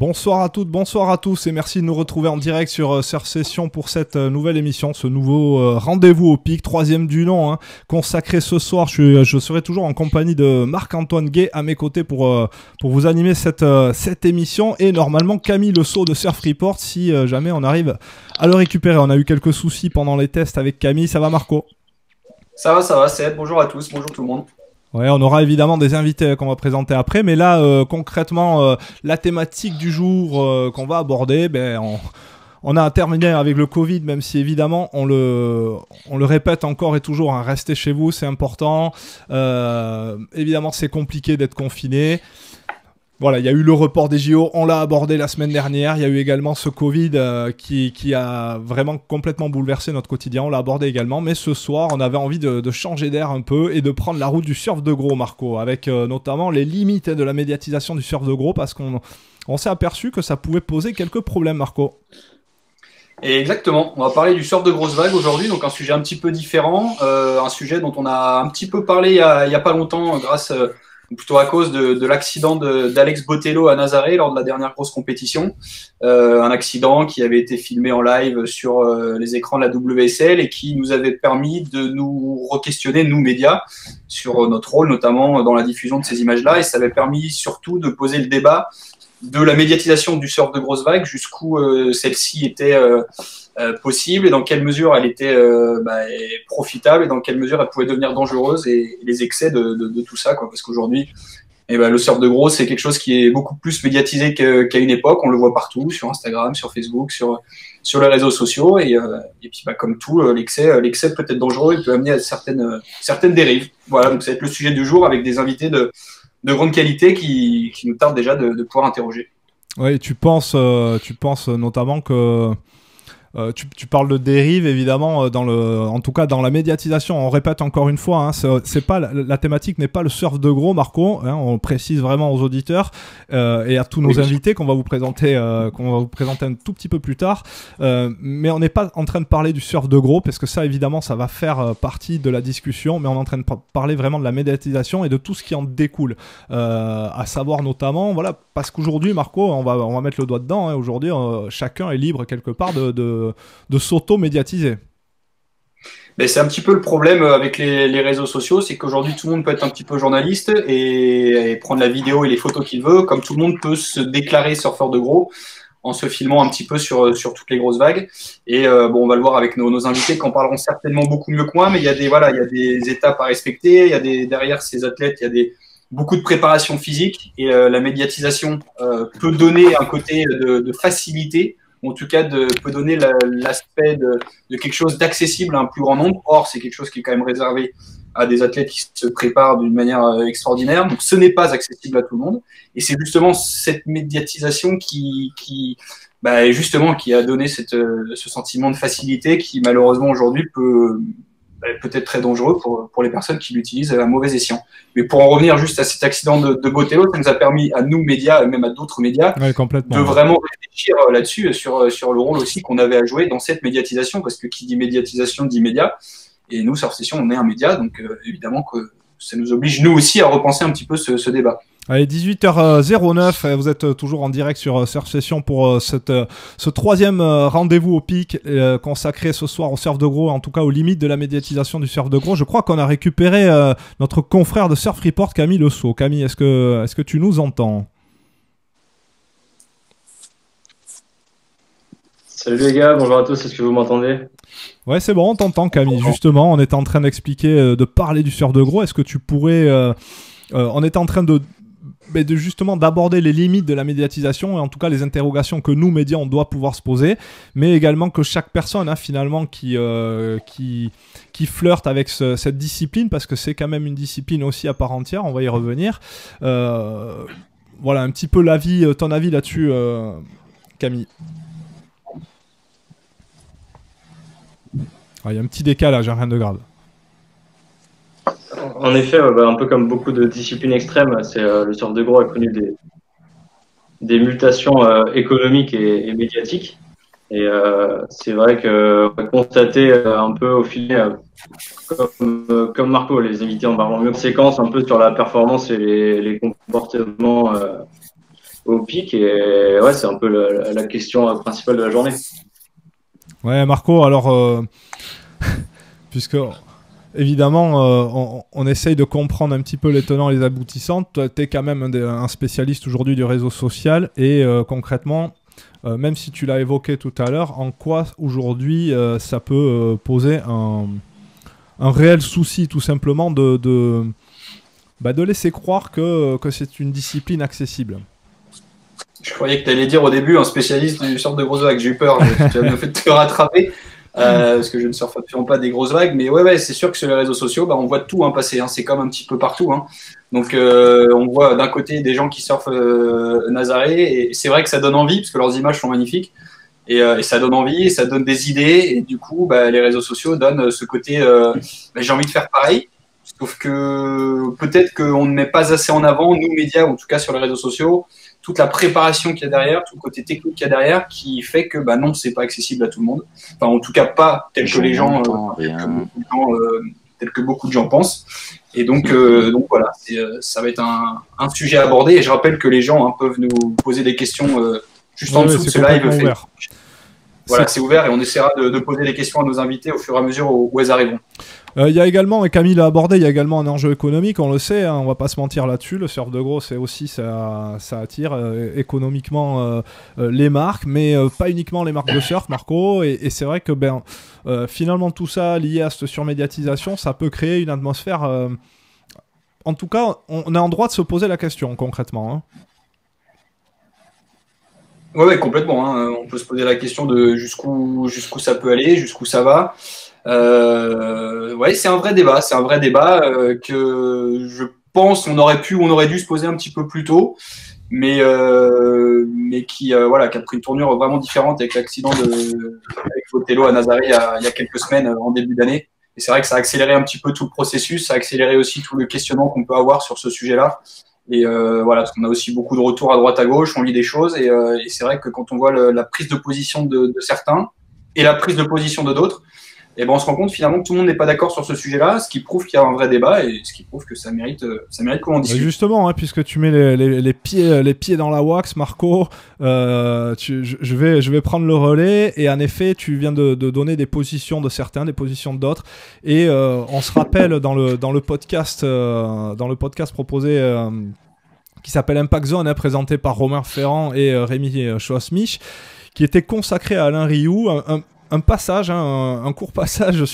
Bonsoir à toutes, bonsoir à tous et merci de nous retrouver en direct sur Surf Session pour cette nouvelle émission, ce nouveau rendez-vous au pic, troisième du nom, hein, consacré ce soir. Je serai toujours en compagnie de Marc-Antoine Gay à mes côtés pour vous animer cette émission et normalement Camille Le Sceau de Surf Report si jamais on arrive à le récupérer. On a eu quelques soucis pendant les tests avec Camille, ça va Marco? Ça va, Seb. Bonjour à tous, bonjour tout le monde. Ouais, on aura évidemment des invités qu'on va présenter après, mais là, concrètement, la thématique du jour qu'on va aborder, on a terminé avec le Covid, même si évidemment on le répète encore et toujours, hein, restez chez vous, c'est important. Évidemment, c'est compliqué d'être confiné. Voilà, il y a eu le report des JO, on l'a abordé la semaine dernière. Il y a eu également ce Covid qui a vraiment complètement bouleversé notre quotidien, on l'a abordé également. Mais ce soir, on avait envie de changer d'air un peu et de prendre la route du surf de gros, Marco, avec notamment les limites de la médiatisation du surf de gros, parce qu'on s'est aperçu que ça pouvait poser quelques problèmes, Marco. Et exactement, on va parler du surf de grosses vagues aujourd'hui, donc un sujet un petit peu différent, un sujet dont on a un petit peu parlé il y a pas longtemps grâce... plutôt à cause de l'accident d'Alex Botelho à Nazaré lors de la dernière grosse compétition. Un accident qui avait été filmé en live sur les écrans de la WSL et qui nous avait permis de nous re-questionner, nous médias, sur notre rôle, notamment dans la diffusion de ces images-là. Et ça avait permis surtout de poser le débat de la médiatisation du surf de grosses vagues, jusqu'où celle-ci était possible et dans quelle mesure elle était profitable et dans quelle mesure elle pouvait devenir dangereuse et les excès de tout ça, quoi. Parce qu'aujourd'hui, le surf de gros, c'est quelque chose qui est beaucoup plus médiatisé qu'à une époque. On le voit partout, sur Instagram, sur Facebook, sur les réseaux sociaux. Et puis, comme tout, l'excès peut être dangereux. Il peut amener à certaines dérives. Voilà, donc ça va être le sujet du jour avec des invités de grande qualité qui nous tardent déjà de pouvoir interroger. Oui, tu penses notamment que... tu parles de dérive évidemment en tout cas dans la médiatisation. On répète encore une fois, hein, c'est pas la thématique n'est pas le surf de gros, Marco. Hein, on précise vraiment aux auditeurs et à tous nos invités qu'on va vous présenter un tout petit peu plus tard. Mais on n'est pas en train de parler du surf de gros parce que ça évidemment ça va faire partie de la discussion. Mais on est en train de parler vraiment de la médiatisation et de tout ce qui en découle. À savoir notamment, voilà, parce qu'aujourd'hui, Marco, on va mettre le doigt dedans. Hein, aujourd'hui, chacun est libre quelque part de s'auto-médiatiser. Mais c'est un petit peu le problème avec les réseaux sociaux, c'est qu'aujourd'hui tout le monde peut être un petit peu journaliste et prendre la vidéo et les photos qu'il veut, comme tout le monde peut se déclarer surfeur de gros en se filmant un petit peu sur toutes les grosses vagues. Et on va le voir avec nos invités qui en parleront certainement beaucoup mieux que moi, mais il y a des étapes à respecter, derrière ces athlètes, il y a beaucoup de préparation physique et la médiatisation peut donner un côté de facilité, ou en tout cas peut donner l'aspect de quelque chose d'accessible à un plus grand nombre. Or, c'est quelque chose qui est quand même réservé à des athlètes qui se préparent d'une manière extraordinaire. Donc, ce n'est pas accessible à tout le monde. Et c'est justement cette médiatisation qui a donné ce sentiment de facilité qui, malheureusement, aujourd'hui peut être très dangereux pour les personnes qui l'utilisent à mauvais escient. Mais pour en revenir juste à cet accident de Botelho, ça nous a permis à nous, médias, et même à d'autres médias, de vraiment réfléchir là-dessus, sur le rôle aussi qu'on avait à jouer dans cette médiatisation, parce que qui dit médiatisation dit média, et nous, Surf Session, on est un média, donc évidemment que ça nous oblige, nous aussi, à repenser un petit peu ce débat. Allez, 18h09, vous êtes toujours en direct sur Surf Session pour ce troisième rendez-vous au pic consacré ce soir au surf de gros, en tout cas aux limites de la médiatisation du surf de gros. Je crois qu'on a récupéré notre confrère de Surf Report, Camille Le Sceau. Camille, est-ce que tu nous entends? Salut les gars, bonjour à tous, est-ce que vous m'entendez? Ouais, c'est bon, on t'entend Camille. Justement, on était en train d'expliquer, de parler du surf de gros. Est-ce que tu pourrais... on était en train de justement d'aborder les limites de la médiatisation et en tout cas les interrogations que nous médias on doit pouvoir se poser, mais également que chaque personne finalement qui flirte avec cette discipline, parce que c'est quand même une discipline aussi à part entière, on va y revenir. Voilà un petit peu ton avis là-dessus, Camille. Il y a un petit décalage, rien de grave. En effet, un peu comme beaucoup de disciplines extrêmes, le surf de gros a connu des mutations économiques et médiatiques. Et c'est vrai qu'on va constater un peu au fil, comme Marco, les invités en parlant mieux de séquence, un peu sur la performance et les comportements au pic. Et ouais, c'est un peu la question principale de la journée. Ouais, Marco, alors, puisque évidemment, on essaye de comprendre un petit peu les tenants et les aboutissants. Toi, tu es quand même un spécialiste aujourd'hui du réseau social et concrètement, même si tu l'as évoqué tout à l'heure, en quoi aujourd'hui ça peut poser un réel souci tout simplement de laisser croire que c'est une discipline accessible. Je croyais que tu allais dire au début un spécialiste du surf de grosses vagues. J'ai eu peur, tu as bien fait de te rattraper. Parce que je ne surfe absolument pas des grosses vagues, mais ouais, c'est sûr que sur les réseaux sociaux, on voit tout passer, c'est comme un petit peu partout. Donc on voit d'un côté des gens qui surfent Nazaré, et c'est vrai que ça donne envie, parce que leurs images sont magnifiques, et ça donne envie, et ça donne des idées, et du coup, les réseaux sociaux donnent ce côté, j'ai envie de faire pareil, sauf que peut-être qu'on ne met pas assez en avant, nous médias, en tout cas sur les réseaux sociaux, toute la préparation qu'il y a derrière, tout le côté technique qu'il y a derrière, qui fait que non, c'est pas accessible à tout le monde. Enfin, en tout cas, pas tel que les gens, tel que beaucoup de gens pensent. Et donc voilà, ça va être un sujet à aborder. Et je rappelle que les gens peuvent nous poser des questions juste en dessous de ce live. Voilà, c'est ouvert et on essaiera de poser des questions à nos invités au fur et à mesure où elles arriveront. Il y a également, et Camille l'a abordé, il y a également un enjeu économique, on le sait, on va pas se mentir là-dessus. Le surf de gros, c'est aussi, ça attire économiquement les marques, mais pas uniquement les marques de surf, Marco. Et c'est vrai que finalement tout ça lié à cette surmédiatisation, ça peut créer une atmosphère. En tout cas, on est en droit de se poser la question concrètement. Ouais, complètement. On peut se poser la question de jusqu'où ça peut aller, jusqu'où ça va. C'est un vrai débat. C'est un vrai débat que je pense on aurait dû se poser un petit peu plus tôt, mais qui a pris une tournure vraiment différente avec l'accident avec Botello à Nazaré il y a quelques semaines en début d'année. Et c'est vrai que ça a accéléré un petit peu tout le processus, ça a accéléré aussi tout le questionnement qu'on peut avoir sur ce sujet-là. Et parce qu'on a aussi beaucoup de retours à droite à gauche, on lit des choses, et c'est vrai que quand on voit la prise de position de certains et la prise de position de d'autres, on se rend compte finalement que tout le monde n'est pas d'accord sur ce sujet-là, ce qui prouve qu'il y a un vrai débat et ce qui prouve que ça mérite qu'on en discute. Justement, puisque tu mets les pieds dans la wax, Marco, je vais prendre le relais. Et en effet, tu viens de donner des positions de certains, des positions d'autres. Et on se rappelle dans le podcast proposé qui s'appelle Impact Zone, présenté par Romain Ferrand et Rémi Schwassmich, qui était consacré à Alain Rioux, un passage, un court passage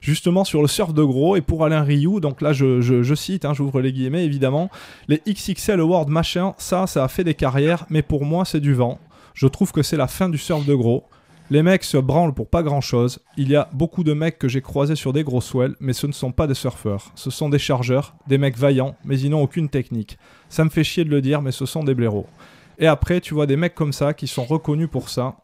justement sur le surf de gros. Et pour Alain Rioux, donc là je cite, j'ouvre les guillemets évidemment, les XXL Awards machin, ça a fait des carrières, mais pour moi c'est du vent. Je trouve que c'est la fin du surf de gros. Les mecs se branlent pour pas grand chose. Il y a beaucoup de mecs que j'ai croisés sur des gros swells, mais ce ne sont pas des surfeurs. Ce sont des chargeurs, des mecs vaillants, mais ils n'ont aucune technique. Ça me fait chier de le dire, mais ce sont des blaireaux. Et après, tu vois des mecs comme ça qui sont reconnus pour ça.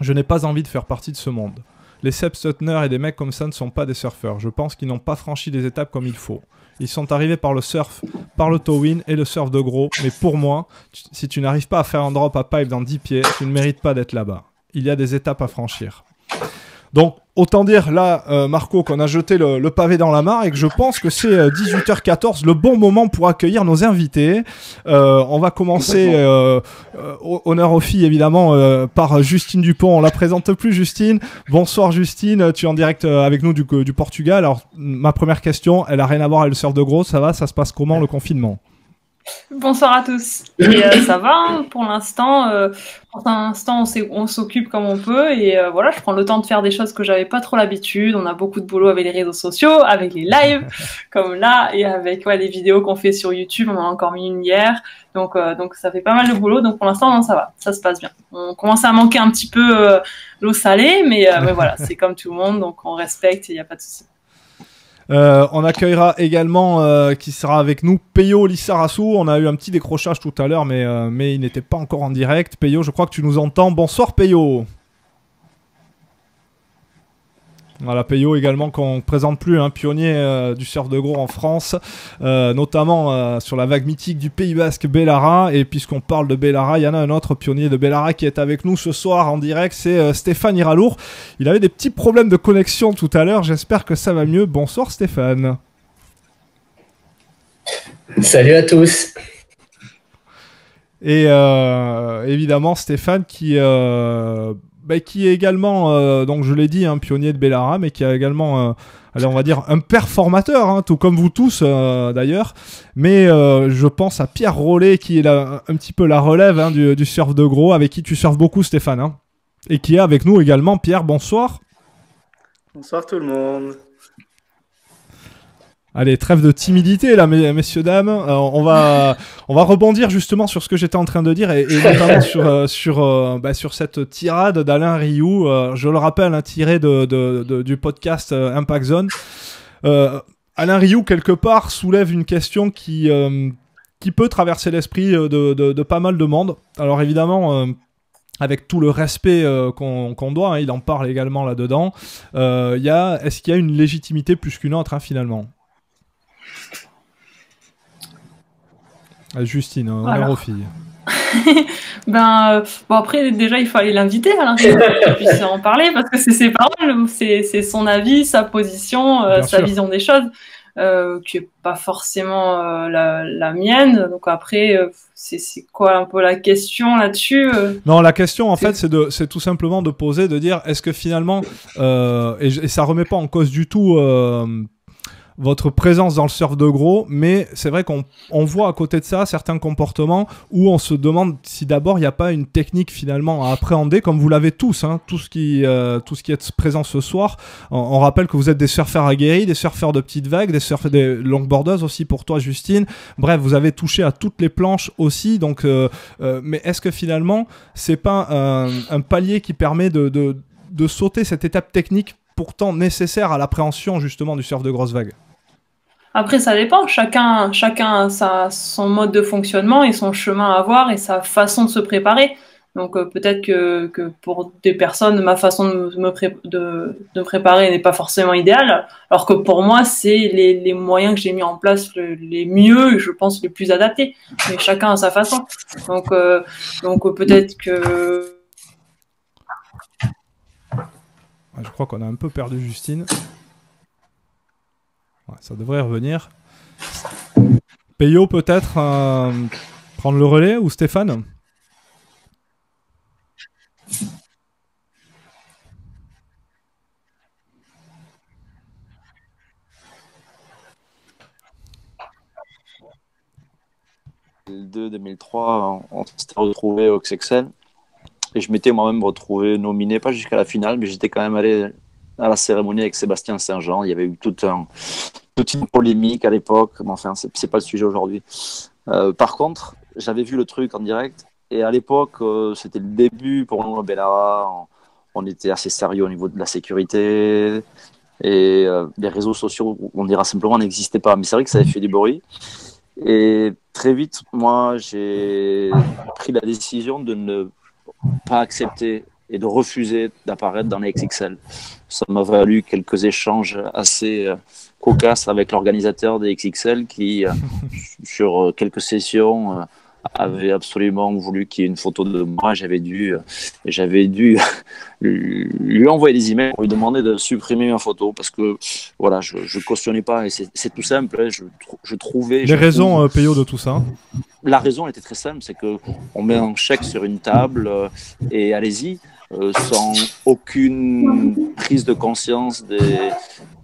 Je n'ai pas envie de faire partie de ce monde. Les Seb Sutner et des mecs comme ça ne sont pas des surfeurs. Je pense qu'ils n'ont pas franchi les étapes comme il faut. Ils sont arrivés par le surf, par le towin et le surf de gros. Mais pour moi, si tu n'arrives pas à faire un drop à pipe dans 10 pieds, tu ne mérites pas d'être là-bas. Il y a des étapes à franchir. Donc, autant dire là, Marco, qu'on a jeté le pavé dans la mare et que je pense que c'est 18h14, le bon moment pour accueillir nos invités. On va commencer, honneur aux filles évidemment, par Justine Dupont. On la présente plus, Justine. Bonsoir Justine, tu es en direct avec nous du Portugal. Alors, ma première question, elle a rien à voir avec le surf de gros, ça va, ça se passe comment le confinement ? Bonsoir à tous. Et ça va, pour l'instant, on s'occupe comme on peut et voilà, je prends le temps de faire des choses que j'avais pas trop l'habitude. On a beaucoup de boulot avec les réseaux sociaux, avec les lives comme là et avec les vidéos qu'on fait sur YouTube. On en a encore mis une hier, donc ça fait pas mal de boulot. Donc pour l'instant, ça va, ça se passe bien. On commence à manquer un petit peu l'eau salée, mais voilà, c'est comme tout le monde, donc on respecte et il y a pas de souci. On accueillera également qui sera avec nous Peyo Lissarassou. On a eu un petit décrochage tout à l'heure, mais il n'était pas encore en direct. Peyo, je crois que tu nous entends. Bonsoir Peyo. Voilà, Peyo également qu'on ne présente plus, pionnier du surf de gros en France, notamment sur la vague mythique du Pays Basque Bellara. Et puisqu'on parle de Bellara, il y en a un autre pionnier de Bellara qui est avec nous ce soir en direct, c'est Stéphane Iralour. Il avait des petits problèmes de connexion tout à l'heure, j'espère que ça va mieux. Bonsoir Stéphane. Salut à tous. Et évidemment, Stéphane qui est également, donc je l'ai dit, un pionnier de Bellara, mais qui a également, allez, on va dire, un père formateur, hein, tout comme vous tous d'ailleurs. Mais je pense à Pierre Rollet, qui est un petit peu la relève hein, du surf de gros, avec qui tu surfes beaucoup, Stéphane. Hein, et qui est avec nous également. Pierre, bonsoir. Bonsoir tout le monde. Allez, trêve de timidité là, messieurs, dames. On va rebondir justement sur ce que j'étais en train de dire et notamment sur cette tirade d'Alain Rioux. Je le rappelle, tiré du podcast Impact Zone. Alain Rioux, quelque part, soulève une question qui peut traverser l'esprit de pas mal de monde. Alors évidemment... avec tout le respect qu'on doit, hein, il en parle également là-dedans, est-ce qu'il y a une légitimité plus qu'une autre, hein, finalement? Justine, honneur aux filles. Bon, après, déjà, il fallait l'inviter à qu'il puisse en parler, parce que c'est ses paroles, c'est son avis, sa position, sa vision des choses, qui est pas forcément la mienne. Donc après, c'est quoi un peu la question là-dessus Non, la question, en fait, c'est tout simplement de poser, de dire, est-ce que finalement, et ça remet pas en cause du tout... votre présence dans le surf de gros, mais c'est vrai qu'on voit à côté de ça certains comportements où on se demande si d'abord il n'y a pas une technique finalement à appréhender, comme vous l'avez tous, hein, tout ce qui est présent ce soir. On rappelle que vous êtes des surfeurs aguerris, des surfeurs de petites vagues, des longboarders aussi pour toi, Justine. Bref, vous avez touché à toutes les planches aussi, donc mais est-ce que finalement c'est pas un palier qui permet de sauter cette étape technique pourtant nécessaire à l'appréhension justement du surf de grosses vagues? Après, ça dépend. Chacun a son mode de fonctionnement et son chemin à voir et sa façon de se préparer. Donc peut-être que pour des personnes, ma façon de me préparer n'est pas forcément idéale, alors que pour moi, c'est les moyens que j'ai mis en place les mieux, je pense, les plus adaptés. Mais chacun a sa façon. Donc peut-être que... Je crois qu'on a un peu perdu Justine. Ouais, ça devrait revenir. Peyo peut-être prendre le relais, ou Stéphane? En 2003, on s'était retrouvé au XXL et je m'étais moi-même retrouvé nominé, pas jusqu'à la finale, mais j'étais quand même allé à la cérémonie avec Sébastien Saint-Jean. Il y avait eu toute une polémique à l'époque, mais enfin, c'est pas le sujet aujourd'hui. Par contre, j'avais vu le truc en direct et à l'époque, c'était le début pour nous à Bellara. On était assez sérieux au niveau de la sécurité et les réseaux sociaux, on dira simplement, n'existaient pas. Mais c'est vrai que ça avait fait du bruit. Et très vite, moi, j'ai pris la décision de ne pas accepter et de refuser d'apparaître dans les XXL. Ça m'a valu quelques échanges assez cocasses avec l'organisateur des XXL qui, sur quelques sessions, avait absolument voulu qu'il y ait une photo de moi. J'avais dû lui envoyer des emails pour lui demander de supprimer ma photo parce que voilà, je cautionnais pas et c'est tout simple. Hein, je trouvais les raisons Peyo de tout ça. La raison était très simple, c'est que on met un chèque sur une table et allez-y. Sans aucune prise de conscience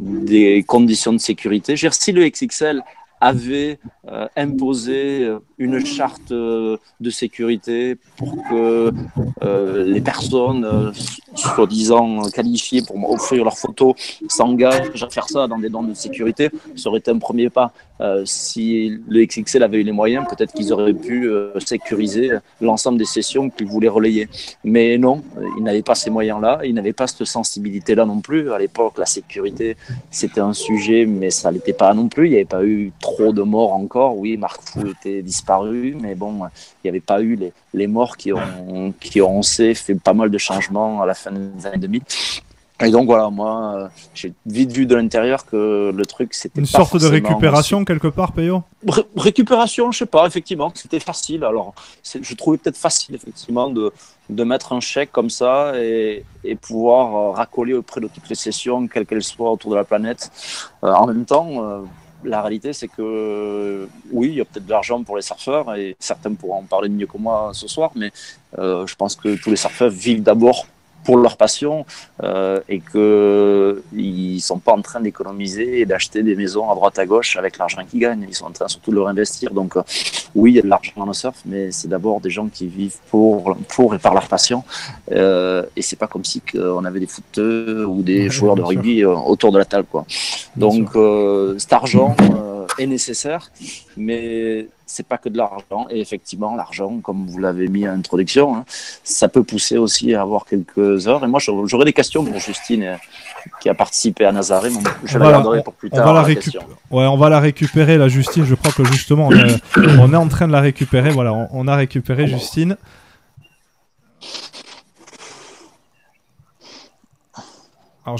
des conditions de sécurité. Je veux dire, si le XXL avait imposé une charte de sécurité pour que les personnes soi-disant qualifiées pour offrir leurs photos s'engagent à faire ça dans des normes de sécurité, ça aurait été un premier pas. Si le XXL avait eu les moyens, peut-être qu'ils auraient pu sécuriser l'ensemble des sessions qu'ils voulaient relayer. Mais non, ils n'avaient pas ces moyens-là, ils n'avaient pas cette sensibilité-là non plus. À l'époque, la sécurité, c'était un sujet, mais ça ne l'était pas non plus. Il n'y avait pas eu trop de morts encore. Oui, Marc Fou était disparu, mais bon, il n'y avait pas eu les morts qui ont, on sait, fait pas mal de changements à la fin des années 2000. Et donc voilà, moi, j'ai vite vu de l'intérieur que le truc, c'était une sorte de récupération quelque part, Peyo. Récupération, je sais pas, effectivement, c'était facile. Alors, je trouvais peut-être facile, effectivement, de mettre un chèque comme ça et pouvoir racoler auprès de toutes les sessions, quelles qu'elles soient autour de la planète. En même temps, la réalité, c'est que oui, il y a peut-être de l'argent pour les surfeurs et certains pourront en parler mieux que moi ce soir, mais je pense que tous les surfeurs vivent d'abord pour leur passion et qu'ils ne sont pas en train d'économiser et d'acheter des maisons à droite à gauche avec l'argent qu'ils gagnent. Ils sont en train surtout de le réinvestir. Donc oui, il y a de l'argent dans le surf, mais c'est d'abord des gens qui vivent pour et par leur passion. Et c'est pas comme si on avait des footeux ou des joueurs de rugby autour de la table, quoi. Donc cet argent est nécessaire, mais c'est pas que de l'argent. Et effectivement, l'argent, comme vous l'avez mis en introduction, hein, ça peut pousser aussi à avoir quelques heures. Et moi, j'aurais des questions pour Justine, qui a participé à Nazaré. Je la garderai pour plus tard. On va la récupérer, la Justine. Je crois que justement, on est en train de la récupérer. Voilà, on a récupéré Justine. Alors,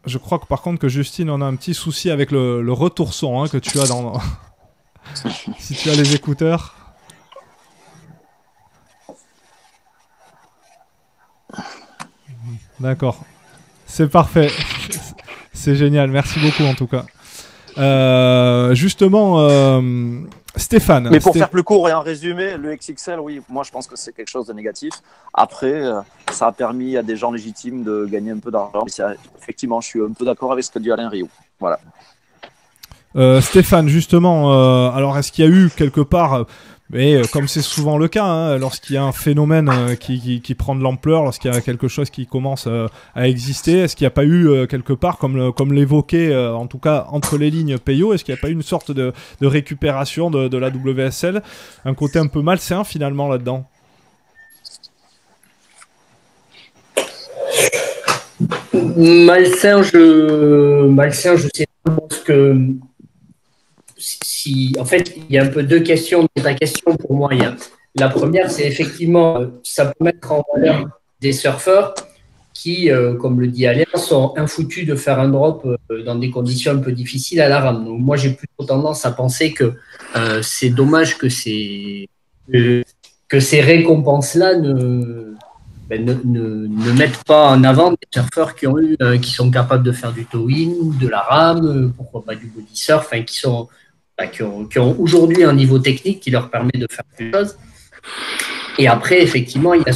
je crois que par contre que Justine, on a un petit souci avec le retour son que tu as dans... si tu as les écouteurs. D'accord. C'est parfait. C'est génial. Merci beaucoup en tout cas. Justement, Stéphane. Mais pour faire plus court et en résumé, le XXL, oui, moi je pense que c'est quelque chose de négatif. Après, ça a permis à des gens légitimes de gagner un peu d'argent. Effectivement, je suis un peu d'accord avec ce que dit Alain Rioux. Voilà. Stéphane, justement, alors est-ce qu'il y a eu quelque part, mais comme c'est souvent le cas, lorsqu'il y a un phénomène qui prend de l'ampleur, lorsqu'il y a quelque chose qui commence à exister, est-ce qu'il n'y a pas eu quelque part, comme l'évoquait en tout cas entre les lignes Peyo, est-ce qu'il n'y a pas eu une sorte de récupération de la WSL, un côté un peu malsain finalement là-dedans? Malsain, je sais pas parce que en fait, il y a un peu deux questions dans ta question pour moi. La première, c'est effectivement, ça peut mettre en valeur des surfeurs qui, comme le dit Alain, sont infoutus de faire un drop dans des conditions un peu difficiles à la rame. Donc moi, j'ai plutôt tendance à penser que c'est dommage que ces récompenses-là ne mettent pas en avant des surfeurs qui sont capables de faire du towing, de la rame, pourquoi pas du body surf, qui ont aujourd'hui un niveau technique qui leur permet de faire des choses. Et après, effectivement, il y a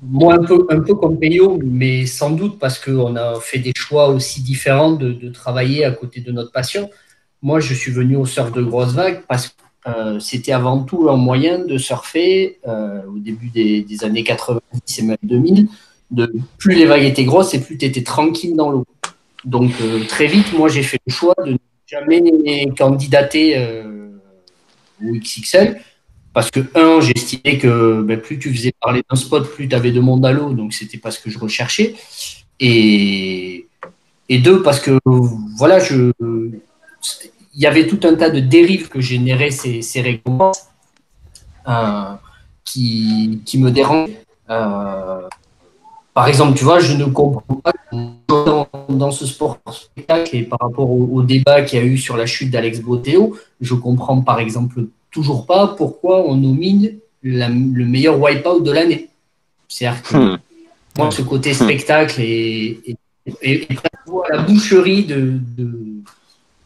moi, un peu comme Peyo, mais sans doute parce qu'on a fait des choix aussi différents de travailler à côté de notre passion. Moi, je suis venu au surf de grosses vagues parce que c'était avant tout un moyen de surfer au début des années 90 et même 2000. Plus les vagues étaient grosses et plus tu étais tranquille dans l'eau. Donc, très vite, moi, j'ai fait le choix de jamais candidater au XXL parce que, j'estimais que plus tu faisais parler d'un spot, plus tu avais de monde à l'eau, donc c'était pas ce que je recherchais. Et deux, parce que voilà, il y avait tout un tas de dérives que généraient ces récompenses qui me dérangeaient. Par exemple, tu vois, je ne comprends pas dans ce sport spectacle et par rapport au débat qu'il y a eu sur la chute d'Alex Botteo, je comprends par exemple toujours pas pourquoi on nomine le meilleur wipeout de l'année. C'est-à-dire que moi, ce côté spectacle et la boucherie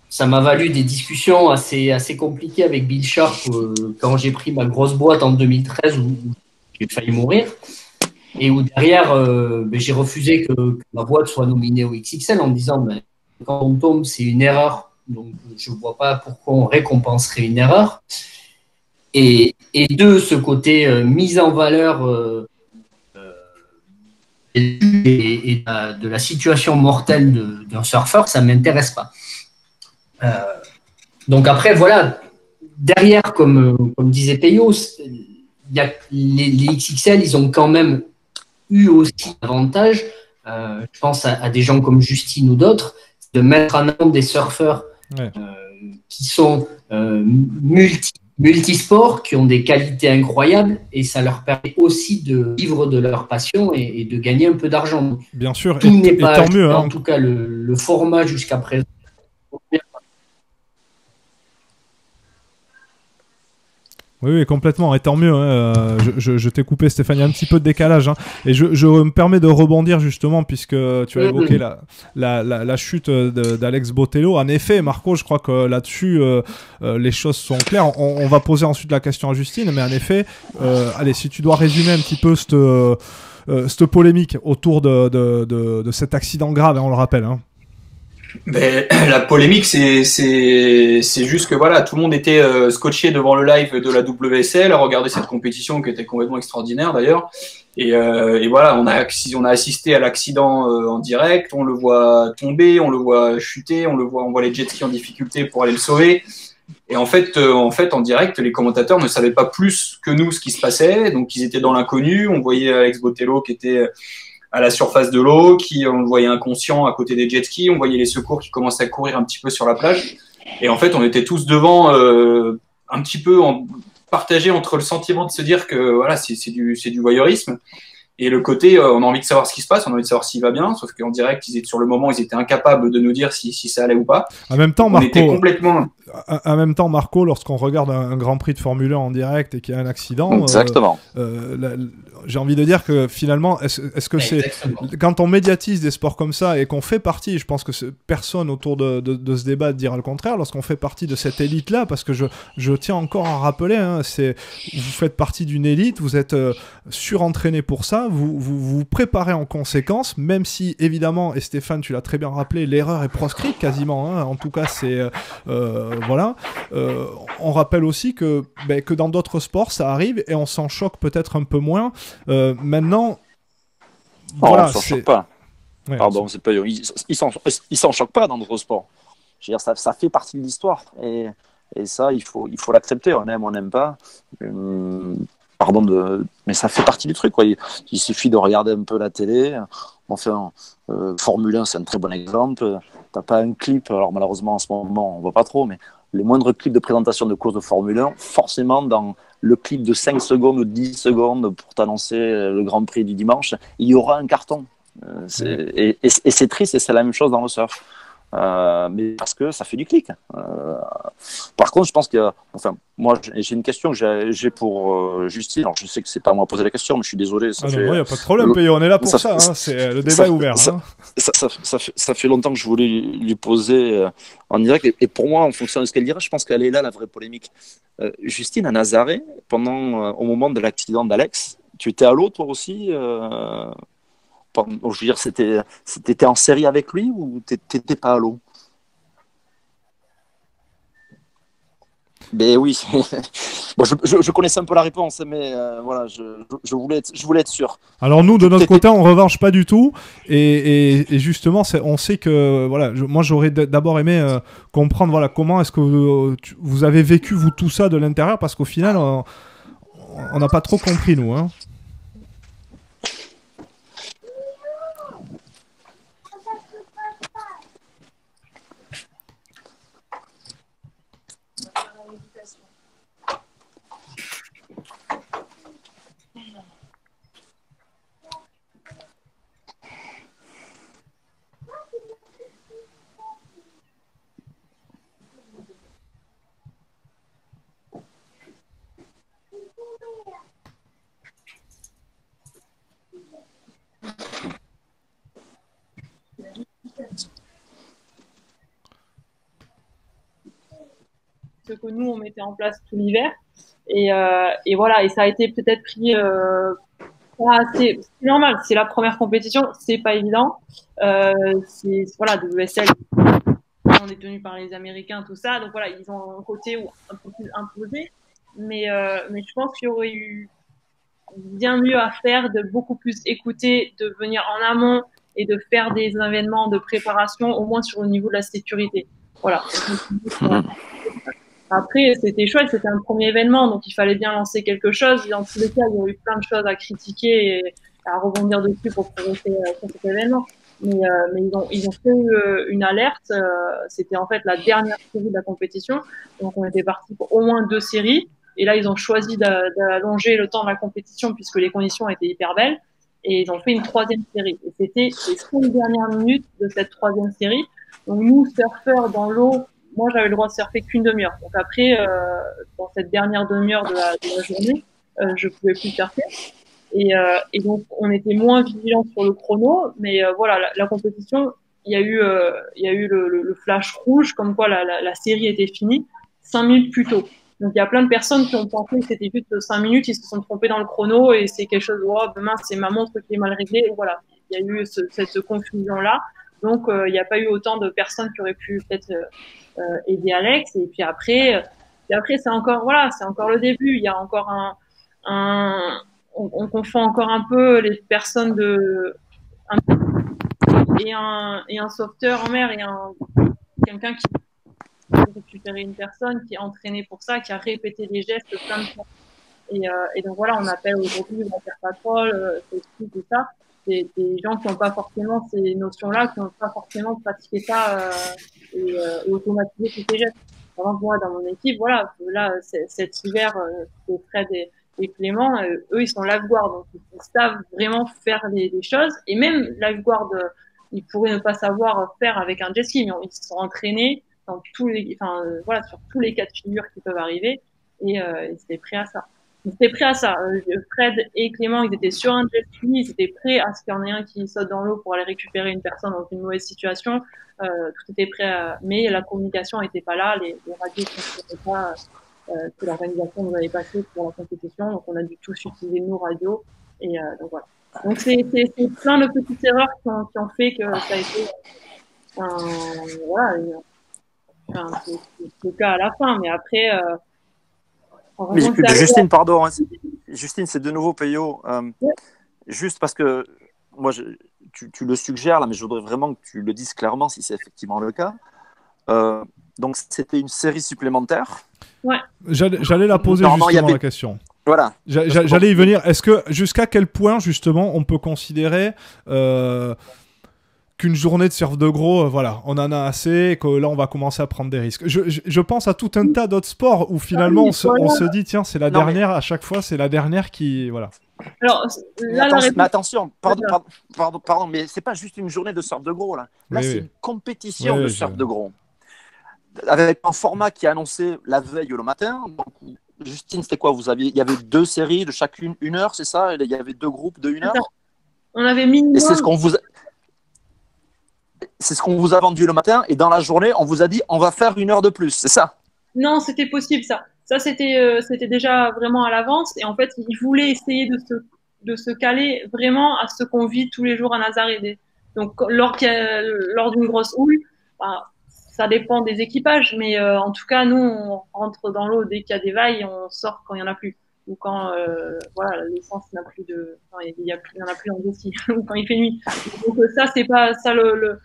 ça m'a valu des discussions assez compliquées avec Bill Sharp quand j'ai pris ma grosse boîte en 2013 où j'ai failli mourir. Et où derrière, j'ai refusé que ma boîte soit nominée au XXL en me disant quand on tombe, c'est une erreur. Donc, je ne vois pas pourquoi on récompenserait une erreur. Et deux, ce côté mise en valeur de la situation mortelle d'un surfeur, ça ne m'intéresse pas. Donc après, voilà, derrière, comme disait Peyo, les XXL, ils ont quand même eu aussi l'avantage, je pense à des gens comme Justine ou d'autres, de mettre en avant des surfeurs qui sont multisports, qui ont des qualités incroyables, et ça leur permet aussi de vivre de leur passion et de gagner un peu d'argent. Bien sûr, tout n'est pas tant mieux. En tout cas, le format jusqu'à présent. Oui, oui, complètement, et tant mieux. Hein. Je t'ai coupé, Stéphane, il y a un petit peu de décalage. Hein. Et je me permets de rebondir justement, puisque tu as évoqué la chute d'Alex Botello. En effet, Marco, je crois que là-dessus, les choses sont claires. On va poser ensuite la question à Justine, mais en effet, allez, si tu dois résumer un petit peu cette polémique autour de cet accident grave, hein, on le rappelle. Hein. Mais la polémique, c'est juste que voilà, tout le monde était scotché devant le live de la WSL, à regarder cette compétition qui était complètement extraordinaire d'ailleurs. Et voilà, on a assisté à l'accident en direct, on le voit tomber, on le voit chuter, on voit les jet skis en difficulté pour aller le sauver. Et en fait, en direct, les commentateurs ne savaient pas plus que nous ce qui se passait, donc ils étaient dans l'inconnu. On voyait Alex Botello qui était à la surface de l'eau, on le voyait inconscient à côté des jet skis, on voyait les secours qui commençaient à courir un petit peu sur la plage. Et en fait, on était tous devant, un petit peu partagés entre le sentiment de se dire que voilà, c'est du voyeurisme, et le côté, on a envie de savoir ce qui se passe, on a envie de savoir s'il va bien, sauf qu'en direct, sur le moment, ils étaient incapables de nous dire si ça allait ou pas. En même temps, on était complètement... En même temps, Marco, lorsqu'on regarde un Grand Prix de Formule 1 en direct et qu'il y a un accident, exactement. J'ai envie de dire que finalement, est-ce que c'est quand on médiatise des sports comme ça et qu'on fait partie, je pense que personne autour de ce débat dira le contraire, lorsqu'on fait partie de cette élite-là, parce que je tiens encore à rappeler, hein, vous faites partie d'une élite, vous êtes surentraîné pour ça, vous préparez en conséquence, même si évidemment, et Stéphane, tu l'as très bien rappelé, l'erreur est proscrite quasiment, hein, en tout cas c'est voilà. On rappelle aussi que dans d'autres sports ça arrive et on s'en choque peut-être un peu moins. Maintenant, voilà, on s'en choque pas. Ouais, pardon, c'est pas ils s'en choquent pas dans d'autres sports. Je veux dire, ça fait partie de l'histoire et ça il faut l'accepter. On aime, on n'aime pas. Mais ça fait partie du truc, quoi. Il suffit de regarder un peu la télé. Enfin, Formule 1, c'est un très bon exemple. T'as pas un clip, alors malheureusement en ce moment on voit pas trop, mais les moindres clips de présentation de course de Formule 1, forcément dans le clip de 5 secondes ou 10 secondes pour t'annoncer le Grand Prix du dimanche, il y aura un carton. Et c'est triste, et c'est la même chose dans le surf. Mais parce que ça fait du clic. Par contre, je pense que, enfin, moi, j'ai une question que j'ai pour Justine. Alors, je sais que c'est pas à moi à poser la question, mais je suis désolé. Il n'y a pas de problème, on est là pour ça. Le débat est ouvert. Ça fait longtemps que je voulais lui poser en direct. Et pour moi, en fonction de ce qu'elle dira, je pense qu'elle est là la vraie polémique. Justine, à Nazaré, au moment de l'accident d'Alex, tu étais à l'eau toi aussi je veux dire, t'étais en série avec lui ou t'étais pas à l'eau? Ben oui, bon, je connaissais un peu la réponse, mais voilà, je voulais être sûr. Alors nous, de notre côté, en revanche, pas du tout. Et justement, on sait que voilà, moi j'aurais d'abord aimé comprendre voilà comment est-ce que vous avez vécu vous tout ça de l'intérieur, parce qu'au final, on n'a pas trop compris nous. Hein. Ce que nous on mettait en place tout l'hiver et voilà, et ça a été peut-être pris c'est normal, c'est la première compétition, c'est pas évident, c'est voilà, WSL on est tenu par les Américains, tout ça, donc voilà, ils ont un côté un peu plus imposé, mais je pense qu'il y aurait eu bien mieux à faire, de beaucoup plus écouter, de venir en amont et de faire des événements de préparation, au moins sur le niveau de la sécurité. Voilà. Après, c'était chouette, c'était un premier événement, donc il fallait bien lancer quelque chose. Dans tous les cas, il y a eu plein de choses à critiquer et à rebondir dessus pour progresser sur cet événement. Mais ils ont fait une alerte. C'était en fait la dernière série de la compétition, donc on était parti pour au moins 2 séries. Et là, ils ont choisi d'allonger le temps de la compétition puisque les conditions étaient hyper belles. Et ils ont fait une 3e série. Et c'était les 5 dernières minutes de cette 3e série. Donc nous, surfeurs dans l'eau, moi, j'avais le droit de surfer qu'une demi-heure. Donc après, dans cette dernière demi-heure de la journée, je pouvais plus surfer. Et donc, on était moins vigilants sur le chrono, mais voilà, la compétition, il y a eu le flash rouge, comme quoi la série était finie 5 minutes plus tôt. Donc, il y a plein de personnes qui ont pensé que c'était juste 5 minutes, ils se sont trompés dans le chrono et c'est quelque chose, oh, mince, c'est ma montre qui est mal réglée. Voilà, il y a eu cette confusion-là. Donc, il n'y a pas eu autant de personnes qui auraient pu peut-être aider Alex. Et puis après, c'est encore, voilà, c'est encore le début. Il y a encore on confond encore un peu les personnes et un sauveteur en mer et quelqu'un qui a récupéré une personne qui est entraîné pour ça, qui a répété des gestes plein de fois. Et donc voilà, on appelle aujourd'hui Water Patrol, tout ça. Des gens qui n'ont pas forcément ces notions-là, qui n'ont pas forcément pratiqué ça et automatisé tous ces gestes. Par exemple, moi, dans mon équipe, voilà, là, cet hiver, c'est Fred et Clément, eux, ils sont lifeguards, donc ils savent vraiment faire des choses. Et même lifeguard, ils pourraient ne pas savoir faire avec un jet ski, mais ils se sont entraînés dans voilà, sur tous les cas de figure qui peuvent arriver, et ils étaient prêts à ça. Ils étaient prêts à ça. Fred et Clément, ils étaient sur un jet ski, ils étaient prêts à ce qu'il y en ait un qui saute dans l'eau pour aller récupérer une personne dans une mauvaise situation. Tout était prêt, mais la communication n'était pas là, les radios ne fonctionnaient pas. Que l'organisation nous avait passé pour la compétition, donc on a dû tous utiliser nos radios, et donc voilà. Donc c'est plein de petites erreurs qui ont fait que ça a été c'est le cas à la fin, mais après mais Justine, pardon, Justine, c'est de nouveau Peyo, juste parce que moi tu le suggères là, mais je voudrais vraiment que tu le dises clairement si c'est effectivement le cas. Donc c'était une série supplémentaire. Ouais. J'allais la poser justement la question. Voilà. J'allais y venir. Est-ce que jusqu'à quel point justement on peut considérer qu'une journée de surf de gros, voilà, on en a assez, et que là on va commencer à prendre des risques. Je pense à tout un tas d'autres sports où finalement on se dit tiens c'est la dernière, à chaque fois c'est la dernière qui voilà. Alors, mais attention, pardon, mais c'est pas juste une journée de surf de gros là. Là c'est une compétition de surf de gros. Avec un format qui est annoncé la veille ou le matin. Donc, Justine, c'était quoi? Il y avait 2 séries de chacune 1 heure, c'est ça? Il y avait 2 groupes de 1 heure. On avait minimum. Et c'est ce qu'on vous a vendu le matin. Et dans la journée, on vous a dit on va faire 1 heure de plus, c'est ça? Non, c'était possible ça. Ça c'était déjà vraiment à l'avance. Et en fait, ils voulaient essayer de se caler vraiment à ce qu'on vit tous les jours à Nazaré. Donc lors d'une grosse houle. Ça dépend des équipages, mais en tout cas, nous, on rentre dans l'eau dès qu'il y a des vagues et on sort quand il n'y en a plus. Ou quand voilà, l'essence n'a plus de... Enfin, il n'y en a plus en dossier, ou quand il fait nuit. Donc ça, c'est pas ça le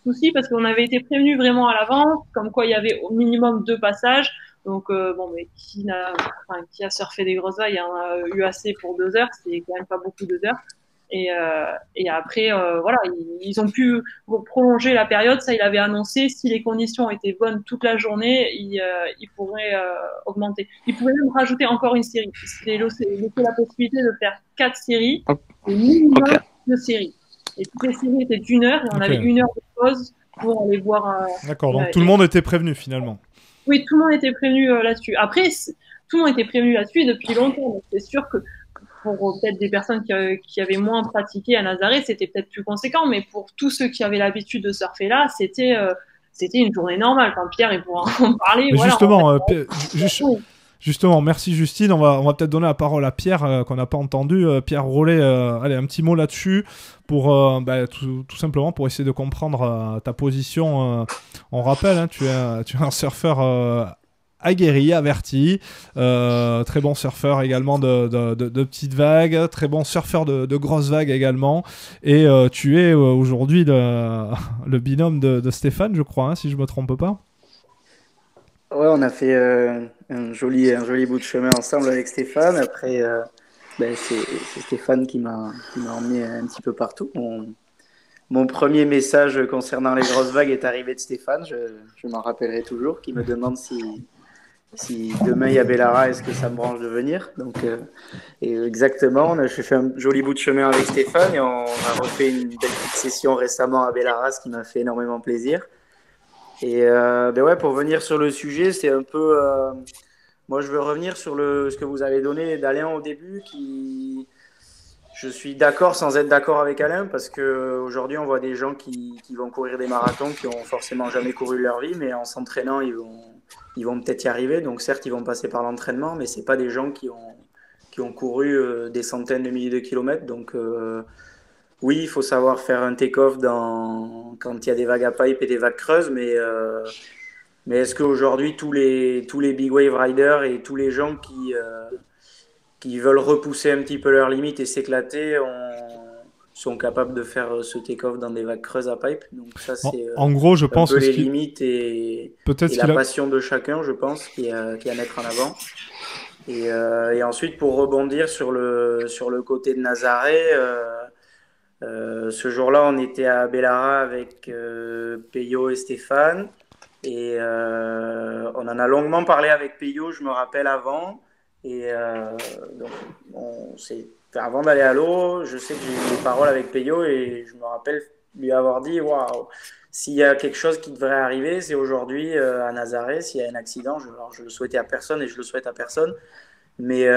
souci, parce qu'on avait été prévenus vraiment à l'avance, comme quoi il y avait au minimum 2 passages. Donc bon, mais qui a surfé des grosses vagues, il y en a eu assez pour 2 heures, c'est quand même pas beaucoup 2 heures. Et après, voilà, ils ont pu prolonger la période. Ça, il avait annoncé. Si les conditions étaient bonnes toute la journée, ils pourraient augmenter. Ils pouvaient même rajouter encore une série. C'était la possibilité de faire 4 séries et minimum de séries. Et toutes les séries étaient d'1 heure et on avait 1 heure de pause pour aller voir. D'accord, donc tout le monde était prévenu finalement. Oui, tout le monde était prévenu là-dessus. Après, tout le monde était prévenu là-dessus depuis longtemps. Donc c'est sûr que pour peut-être des personnes qui avaient moins pratiqué à Nazaré, c'était peut-être plus conséquent, mais pour tous ceux qui avaient l'habitude de surfer là, c'était une journée normale. Enfin, Pierre, il pourra en parler. Mais voilà, justement, merci Justine. On va peut-être donner la parole à Pierre qu'on n'a pas entendu. Pierre Rollet, allez, un petit mot là-dessus pour tout simplement pour essayer de comprendre ta position. On rappelle, hein, tu es un surfeur aguerri, averti, très bon surfeur également de petites vagues, très bon surfeur de grosses vagues également, et tu es aujourd'hui le binôme de Stéphane, je crois, hein, si je me trompe pas. Ouais, on a fait un joli bout de chemin ensemble avec Stéphane. Après, c'est Stéphane qui m'a emmené un petit peu partout. Mon premier message concernant les grosses vagues est arrivé de Stéphane, je m'en rappellerai toujours, qui me demande si demain il y a Bellara, est-ce que ça me branche de venir? Donc, et exactement, j'ai fait un joli bout de chemin avec Stéphane et on a refait une belle petite session récemment à Bellara, ce qui m'a fait énormément plaisir. Et ben ouais, pour venir sur le sujet, c'est un peu. Moi, je veux revenir sur ce que vous avez donné d'Alain au début, je suis d'accord sans être d'accord avec Alain, parce qu'aujourd'hui, on voit des gens qui vont courir des marathons, qui ont forcément jamais couru de leur vie, mais en s'entraînant, ils vont peut-être y arriver. Donc certes, ils vont passer par l'entraînement, mais c'est pas des gens qui ont couru des centaines de milliers de kilomètres. Donc oui, il faut savoir faire un take-off quand il y a des vagues à pipe et des vagues creuses, mais est-ce qu'aujourd'hui, tous les big wave riders et tous les gens qui veulent repousser un petit peu leurs limites et s'éclater sont capables de faire ce take-off dans des vagues creuses à pipe? Donc ça, c'est en gros, je pense peu que les limites et la passion de chacun, je pense, qui est à mettre en avant. Et ensuite, pour rebondir sur le côté de Nazaré, ce jour-là, on était à Bellara avec Peyo et Stéphane. Et on en a longuement parlé avec Peyo, je me rappelle, avant. Et donc, avant d'aller à l'eau, je sais que j'ai eu des paroles avec Peyo et je me rappelle lui avoir dit, waouh, s'il y a quelque chose qui devrait arriver, c'est aujourd'hui à Nazaré, s'il y a un accident. Je le souhaitais à personne et je le souhaite à personne. Mais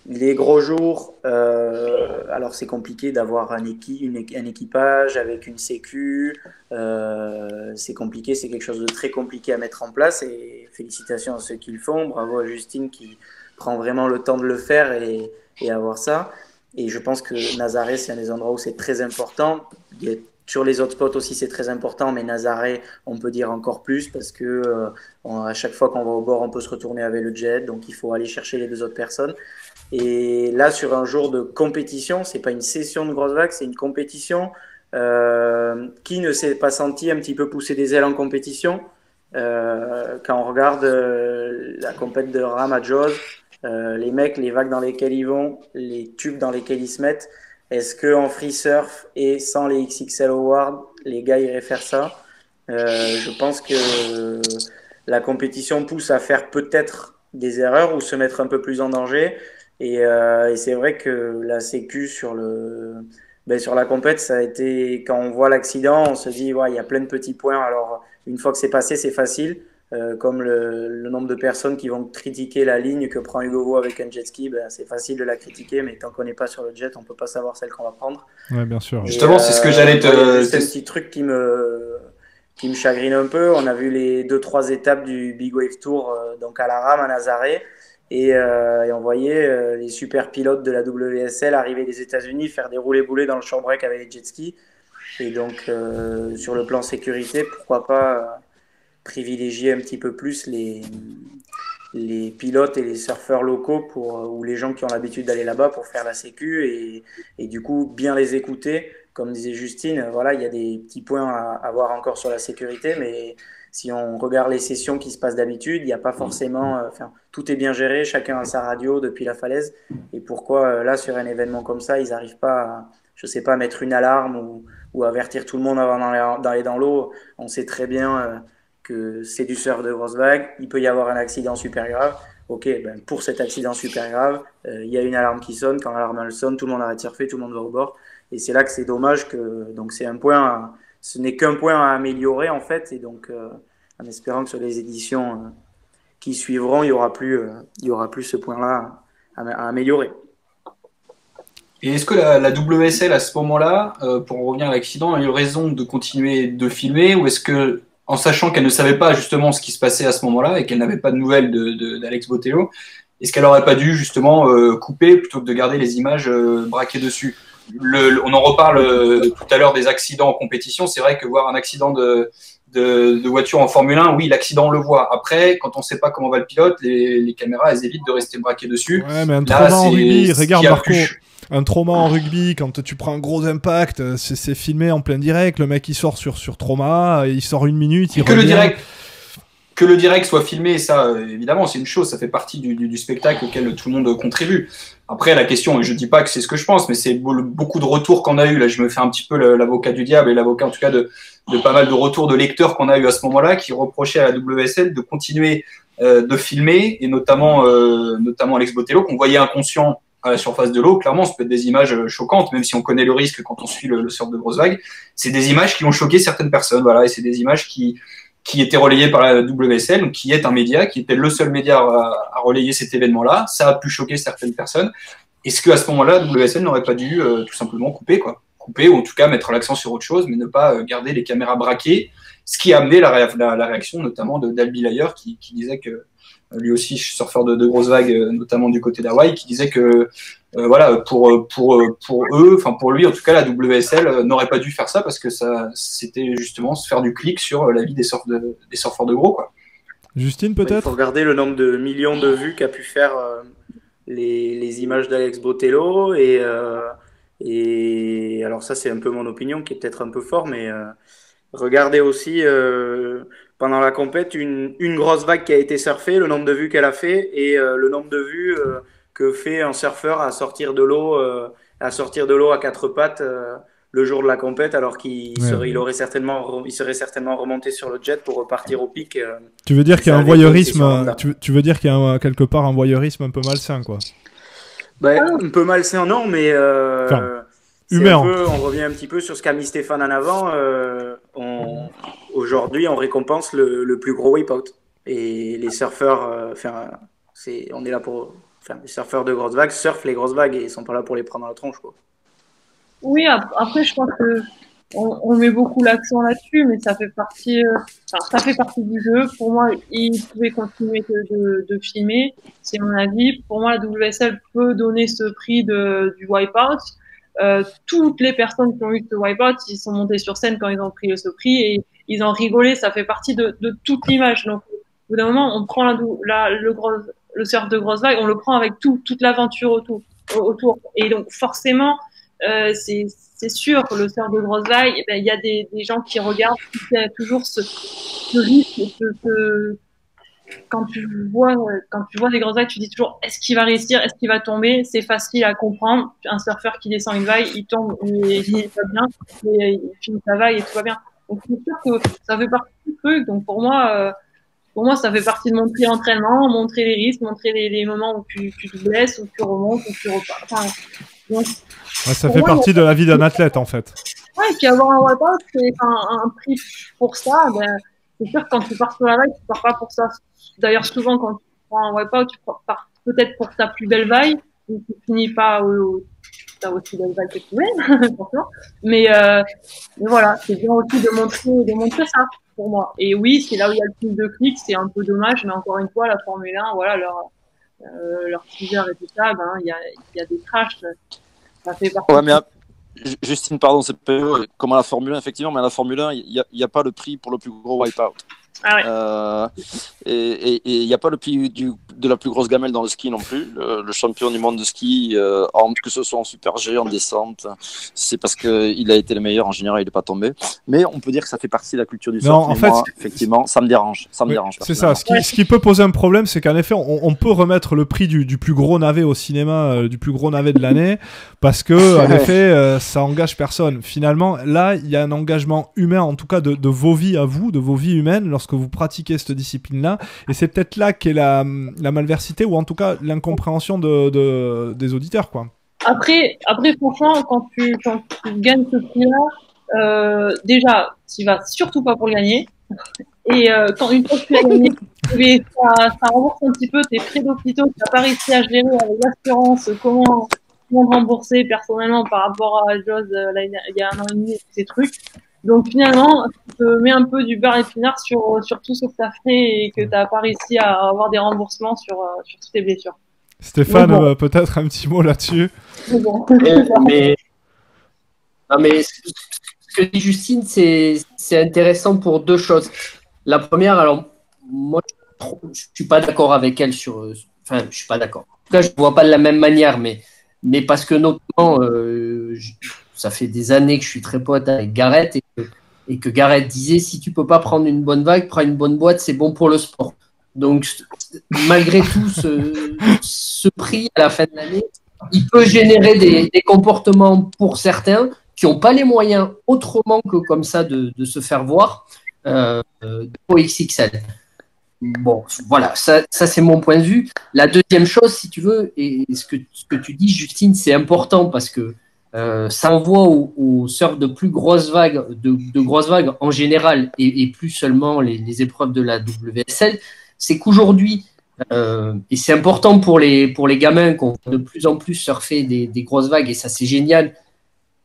les gros jours, alors c'est compliqué d'avoir un équipage avec une sécu. C'est compliqué, c'est quelque chose de très compliqué à mettre en place. Et félicitations à ceux qui le font. Bravo à Justine qui prend vraiment le temps de le faire et avoir ça. Et je pense que Nazaré, c'est un des endroits où c'est très important. Sur les autres spots aussi, c'est très important, mais Nazaré, on peut dire encore plus parce que à chaque fois qu'on va au bord, on peut se retourner avec le jet, donc il faut aller chercher les deux autres personnes. Et là, sur un jour de compétition, c'est pas une session de grosse vague, c'est une compétition. Qui ne s'est pas senti un petit peu pousser des ailes en compétition quand on regarde la compète de Ram à Jaws, les mecs, les vagues dans lesquelles ils vont, les tubes dans lesquels ils se mettent. Est-ce qu'en free surf et sans les XXL Awards, les gars iraient faire ça? Je pense que la compétition pousse à faire peut-être des erreurs ou se mettre un peu plus en danger. Et c'est vrai que la sécu sur la compète, ça a été, quand on voit l'accident, on se dit, ouais, il y a plein de petits points. Alors, une fois que c'est passé, c'est facile. Comme le nombre de personnes qui vont critiquer la ligne que prend Hugo Vo avec un jet ski, c'est facile de la critiquer, mais tant qu'on n'est pas sur le jet, on peut pas savoir celle qu'on va prendre. Ouais, bien sûr. Et justement, c'est ce que j'allais te. C'est un petit truc qui me chagrine un peu. On a vu les 2-3 étapes du Big Wave Tour, donc à la rame à Nazaré, et on voyait les super pilotes de la WSL arriver des États-Unis, faire des roulés-boulés dans le short break avec les jet skis. Et donc, sur le plan sécurité, pourquoi pas privilégier un petit peu plus les pilotes et les surfeurs locaux ou les gens qui ont l'habitude d'aller là-bas pour faire la sécu et du coup bien les écouter. Comme disait Justine, voilà, il y a des petits points à voir encore sur la sécurité, mais si on regarde les sessions qui se passent d'habitude, il n'y a pas forcément, tout est bien géré, chacun a sa radio depuis la falaise. Et pourquoi là sur un événement comme ça, ils n'arrivent pas à mettre une alarme ou avertir tout le monde avant d'aller dans l'eau? On sait très bien que c'est du surf de grosse vague, il peut y avoir un accident super grave. Ok, pour cet accident super grave, il y a une alarme qui sonne. Quand l'alarme elle sonne, tout le monde arrête de surfer, tout le monde va au bord. Et c'est là que c'est dommage donc c'est un point, ce n'est qu'un point à améliorer en fait. Et donc, en espérant que sur les éditions qui suivront, il y aura plus ce point-là à améliorer. Et est-ce que la WSL à ce moment-là, pour en revenir à l'accident, a eu raison de continuer de filmer, ou est-ce que, en sachant qu'elle ne savait pas justement ce qui se passait à ce moment-là et qu'elle n'avait pas de nouvelles d'Alex Botelho, est-ce qu'elle n'aurait pas dû justement couper plutôt que de garder les images braquées dessus? On en reparle tout à l'heure des accidents en compétition. C'est vrai que voir un accident de voiture en Formule 1, oui, l'accident on le voit. Après, quand on ne sait pas comment va le pilote, les caméras elles évitent de rester braquées dessus. Ouais, mais un trauma en rugby, regarde Marco. Un trauma en rugby, quand tu prends un gros impact, c'est filmé en plein direct. Le mec il sort sur trauma, il sort une minute, il revient. Que le direct soit filmé, ça évidemment c'est une chose, ça fait partie du spectacle auquel tout le monde contribue. Après la question, et je dis pas que c'est ce que je pense, mais c'est beaucoup de retours qu'on a eu. Là je me fais un petit peu l'avocat du diable et l'avocat en tout cas de pas mal de retours de lecteurs qu'on a eu à ce moment-là qui reprochaient à la WSL de continuer de filmer, et notamment Alex Botelho qu'on voyait inconscient à la surface de l'eau, clairement, ça peut être des images choquantes, même si on connaît le risque quand on suit le surf de grosses vagues. C'est des images qui ont choqué certaines personnes, voilà, et c'est des images qui étaient relayées par la WSL, donc qui est un média, qui était le seul média à relayer cet événement-là. Ça a pu choquer certaines personnes. Est-ce qu'à ce moment-là, WSL n'aurait pas dû tout simplement couper, ou en tout cas mettre l'accent sur autre chose, mais ne pas garder les caméras braquées, ce qui a amené la réaction notamment d'Albi Layer qui disait que lui aussi surfeur de grosses vagues, notamment du côté d'Hawaï, qui disait que voilà, pour eux, enfin pour lui en tout cas, la WSL n'aurait pas dû faire ça parce que c'était justement se faire du clic sur la vie des surfeurs de gros, quoi. Justine, Il peut-être? faut regarder le nombre de millions de vues qu'a pu faire les images d'Alex Botello et alors ça c'est un peu mon opinion qui est peut-être un peu fort, mais regardez aussi pendant la compète une grosse vague qui a été surfée, le nombre de vues qu'elle a fait et le nombre de vues que fait un surfeur à sortir de l'eau à quatre pattes le jour de la compète, alors qu'il serait certainement remonté sur le jet pour repartir au pic. Tu veux dire qu'il y a un voyeurisme, tu veux dire qu'il y a quelque part un voyeurisme un peu malsain, quoi. Un peu malsain, non, mais humain. On revient un petit peu sur ce qu'a mis Stéphane en avant. Aujourd'hui, on récompense le plus gros wipeout. Et les surfeurs, on est là pour. Les surfeurs de grosses vagues surfent les grosses vagues et ils sont pas là pour les prendre dans la tronche, quoi. Oui, après, je pense que on met beaucoup l'accent là-dessus, mais ça fait partie du jeu. Pour moi, ils pouvaient continuer de filmer, c'est mon avis. Pour moi, la WSL peut donner ce prix du wipeout. Toutes les personnes qui ont eu ce wipeout, ils sont montés sur scène quand ils ont pris ce prix et ils ont rigolé. Ça fait partie de toute l'image. Donc, au bout d'un moment, on prend le surf de grosse vague, on le prend avec toute l'aventure autour. Et donc, forcément, c'est sûr que le surf de grosse vague, il y a des gens qui regardent, il y a toujours ce risque, quand tu vois des grosses vagues, tu dis toujours, est-ce qu'il va réussir, est-ce qu'il va tomber? C'est facile à comprendre. Un surfeur qui descend une vague, il tombe, il va bien, et il finit sa vague et tout va bien. Donc, c'est sûr que ça fait partie du truc. Donc, pour moi, ça fait partie de mon pré-entraînement, montrer les risques, montrer les moments où tu te blesses, où tu remontes, où tu repars. Enfin, donc, ça fait partie de la vie d'un athlète, en fait. Ouais, et puis avoir un wipeout, c'est un prix pour ça. C'est sûr que quand tu pars sur la vague, tu pars pas pour ça. D'ailleurs, souvent, quand tu prends un wipeout, tu pars peut-être pour ta plus belle vague, et tu finis pas ta aussi belle vague que tu voulais, forcément. Mais voilà, c'est bien aussi de montrer ça pour moi. Et oui, c'est là où il y a le plus de clics, c'est un peu dommage, mais encore une fois, la Formule 1, voilà, leur teaser et tout ça, il y a des crashs. Ça fait partie. Ouais, mais Justine, pardon, c'est pas comme à la Formule 1, effectivement, mais à la Formule 1, il n'y a pas le prix pour le plus gros wipeout. Ah ouais. Et il n'y a pas le prix de la plus grosse gamelle dans le ski non plus. Le champion du monde de ski, que ce soit en super G, en descente, c'est parce qu'il a été le meilleur. En général, il n'est pas tombé. Mais on peut dire que ça fait partie de la culture du surf. Non, en fait, moi, effectivement, ça me dérange. C'est ça. Ce qui peut poser un problème, c'est qu'en effet, on peut remettre le prix du plus gros navet au cinéma, du plus gros navet de l'année, parce que en effet, ça engage personne. Finalement, là, il y a un engagement humain, en tout cas de vos vies à vous, de vos vies humaines, lorsque vous pratiquez cette discipline-là. Et c'est peut-être là qu'est la malversité, ou en tout cas l'incompréhension des auditeurs, quoi. Après, franchement, quand tu gagnes ce prix-là, déjà, tu vas surtout pas pour le gagner. Et quand une fois que tu as gagné, ça rembourse un petit peu tes frais d'hôpitaux que tu n'as pas réussi à gérer avec l'assurance, comment rembourser personnellement par rapport à Joss il y a 1 an et demi et tous ces trucs. Donc finalement, tu te mets un peu du beurre épinard sur tout ce que tu as fait et que tu n'as pas réussi à avoir des remboursements sur toutes tes blessures. Stéphane, peut-être un petit mot là-dessus. Bon. mais ce que dit Justine, c'est intéressant pour 2 choses. La première, alors moi, je suis pas d'accord avec elle je suis pas d'accord. En tout cas, je ne vois pas de la même manière, mais parce que notamment, ça fait des années que je suis très pote avec Gareth et que Gareth disait, si tu peux pas prendre une bonne vague, prends une bonne boîte, c'est bon pour le sport. Donc, malgré tout, ce prix à la fin de l'année, il peut générer des comportements pour certains qui n'ont pas les moyens autrement que comme ça de se faire voir au XXL. bon, voilà, ça c'est mon point de vue. La deuxième chose, si tu veux, et ce que tu dis, Justine, c'est important parce que ça envoie au surf de plus grosses vagues, de grosses vagues en général, et plus seulement les épreuves de la WSL. C'est qu'aujourd'hui, et c'est important pour les gamins qu'on voit de plus en plus surfer des grosses vagues, et ça c'est génial.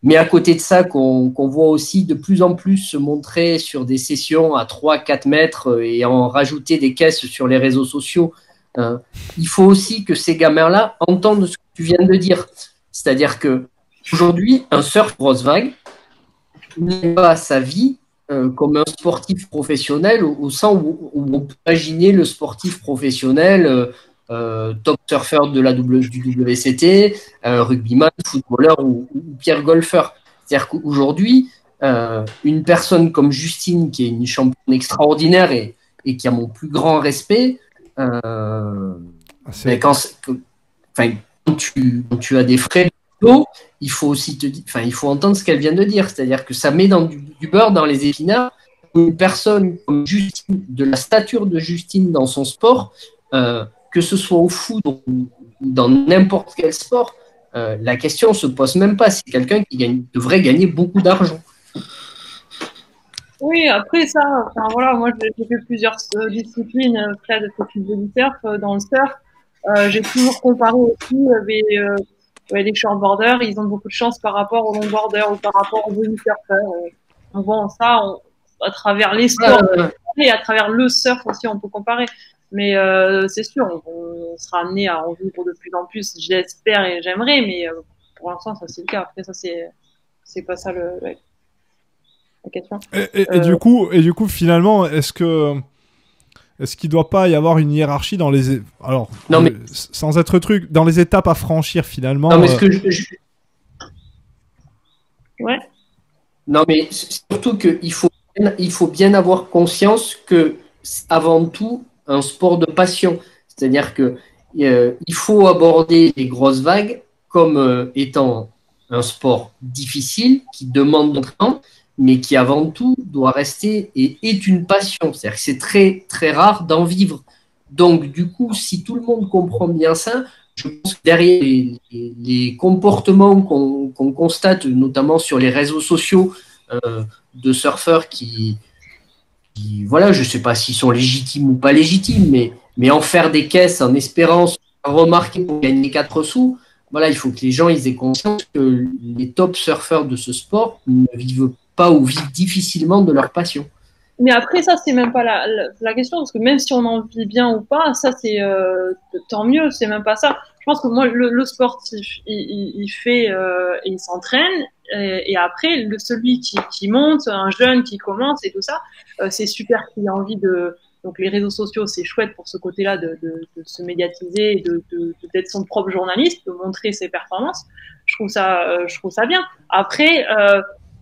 Mais à côté de ça, qu'on voit aussi de plus en plus se montrer sur des sessions à 3-4 mètres et en rajouter des caisses sur les réseaux sociaux, il faut aussi que ces gamins-là entendent ce que tu viens de dire. C'est-à-dire que aujourd'hui, un surf grosse vague n'est pas sa vie comme un sportif professionnel au sens où on peut imaginer le sportif professionnel top surfeur de du WCT, rugbyman, footballeur ou pire golfeur. C'est-à-dire qu'aujourd'hui, une personne comme Justine, qui est une championne extraordinaire et qui a mon plus grand respect, quand tu as des frais de dos, il faut aussi il faut entendre ce qu'elle vient de dire. C'est-à-dire que ça met du beurre dans les épinards. Une personne comme Justine, de la stature de Justine dans son sport, que ce soit au foot ou dans n'importe quel sport, la question ne se pose même pas. C'est quelqu'un qui devrait gagner beaucoup d'argent. Oui, après ça, voilà, moi j'ai fait plusieurs disciplines près de body surf dans le surf. J'ai toujours comparé aussi les shortboarders, ils ont beaucoup de chance par rapport aux longboarders ou par rapport aux body surfers. On voit ça à travers les sports et à travers le surf aussi, on peut comparer. Mais c'est sûr, on sera amené à en vivre de plus en plus, j'espère et j'aimerais, mais pour l'instant, ça c'est le cas. Après, ça c'est pas ça la question. Et du coup, finalement, est-ce qu'il doit pas y avoir une hiérarchie dans les sans être dans les étapes à franchir finalement? Non, mais ouais. Non, mais surtout qu'il faut bien avoir conscience que avant tout un sport de passion. C'est-à-dire que il faut aborder les grosses vagues comme étant un sport difficile qui demande d'entraînement, mais qui avant tout doit rester et est une passion. C'est-à-dire que c'est très très rare d'en vivre. Donc du coup, si tout le monde comprend bien ça, je pense que derrière les comportements qu'on constate, notamment sur les réseaux sociaux de surfeurs qui voilà, je ne sais pas s'ils sont légitimes ou pas légitimes, mais en faire des caisses en espérant se faire remarquer pour gagner 4 sous, voilà, il faut que les gens ils aient conscience que les top surfeurs de ce sport ne vivent pas ou vivent difficilement de leur passion. Mais après, ça, c'est même pas la question, parce que même si on en vit bien ou pas, ça, c'est tant mieux, c'est même pas ça. Je pense que moi, le sportif, il fait et il s'entraîne, et après, celui qui monte, un jeune qui commence et tout ça, c'est super qu'il ait envie de. Donc, les réseaux sociaux, c'est chouette pour ce côté-là de se médiatiser et d'être son propre journaliste, de montrer ses performances. Je trouve ça bien. Après,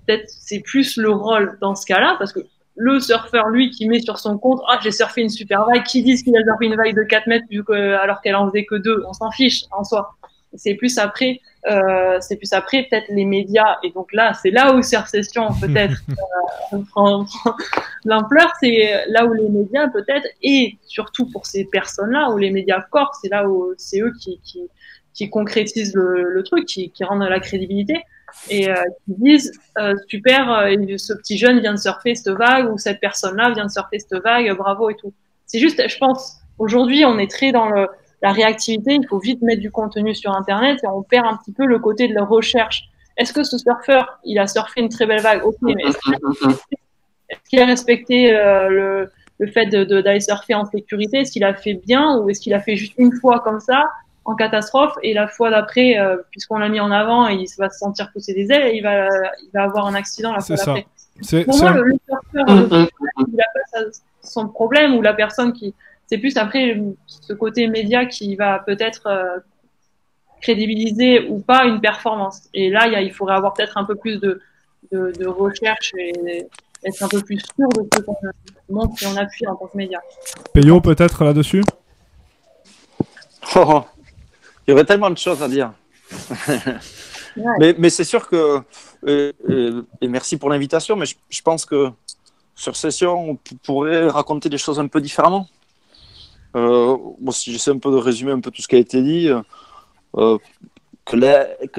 peut-être c'est plus le rôle dans ce cas-là, parce que le surfeur, lui, qui met sur son compte, j'ai surfé une super vague, qui disent qu'il a surfé une vague de 4 mètres alors qu'elle en faisait que 2, on s'en fiche en soi. C'est plus après peut-être les médias, et donc là, c'est là où Surf Session peut-être prend l'ampleur, c'est là où les médias peut-être, et surtout pour ces personnes-là, où les médias corps, c'est là où c'est eux qui concrétisent le truc, qui rendent la crédibilité. Et qui disent super, ce petit jeune vient de surfer cette vague, ou cette personne-là vient de surfer cette vague, bravo et tout. C'est juste, je pense, aujourd'hui on est très dans la réactivité, il faut vite mettre du contenu sur internet et on perd un petit peu le côté de la recherche. Est-ce que ce surfeur, il a surfé une très belle vague? Ok, mais est-ce qu'il a respecté le fait d'aller surfer en sécurité? Est-ce qu'il a fait bien, ou est-ce qu'il a fait juste une fois comme ça en catastrophe, et la fois d'après, puisqu'on l'a mis en avant, il va se sentir pousser des ailes et il va avoir un accident la fois d'après. Pour moi, le surfeur, il n'a pas son problème, ou la personne qui... C'est plus après ce côté média qui va peut-être crédibiliser ou pas une performance. Et là, il faudrait avoir peut-être un peu plus de recherche et être un peu plus sûr de ce qu'on montre et on appuie en tant que média. Peyo, peut-être là-dessus? Il y aurait tellement de choses à dire. Ouais. Mais c'est sûr que, et merci pour l'invitation, mais je pense que sur Session, on pourrait raconter des choses un peu différemment. Bon, si j'essaie un peu de résumer un peu tout ce qui a été dit, euh, que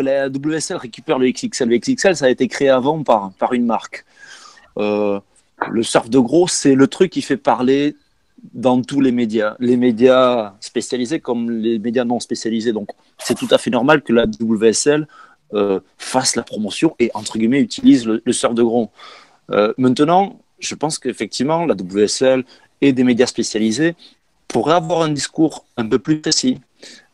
la WSL récupère le XXL. Le XXL, ça a été créé avant par une marque. Le surf de gros, c'est le truc qui fait parler dans tous les médias spécialisés comme les médias non spécialisés. Donc, c'est tout à fait normal que la WSL fasse la promotion et, entre guillemets, utilise le surf de gros. Maintenant, je pense qu'effectivement, la WSL et des médias spécialisés pourraient avoir un discours un peu plus précis.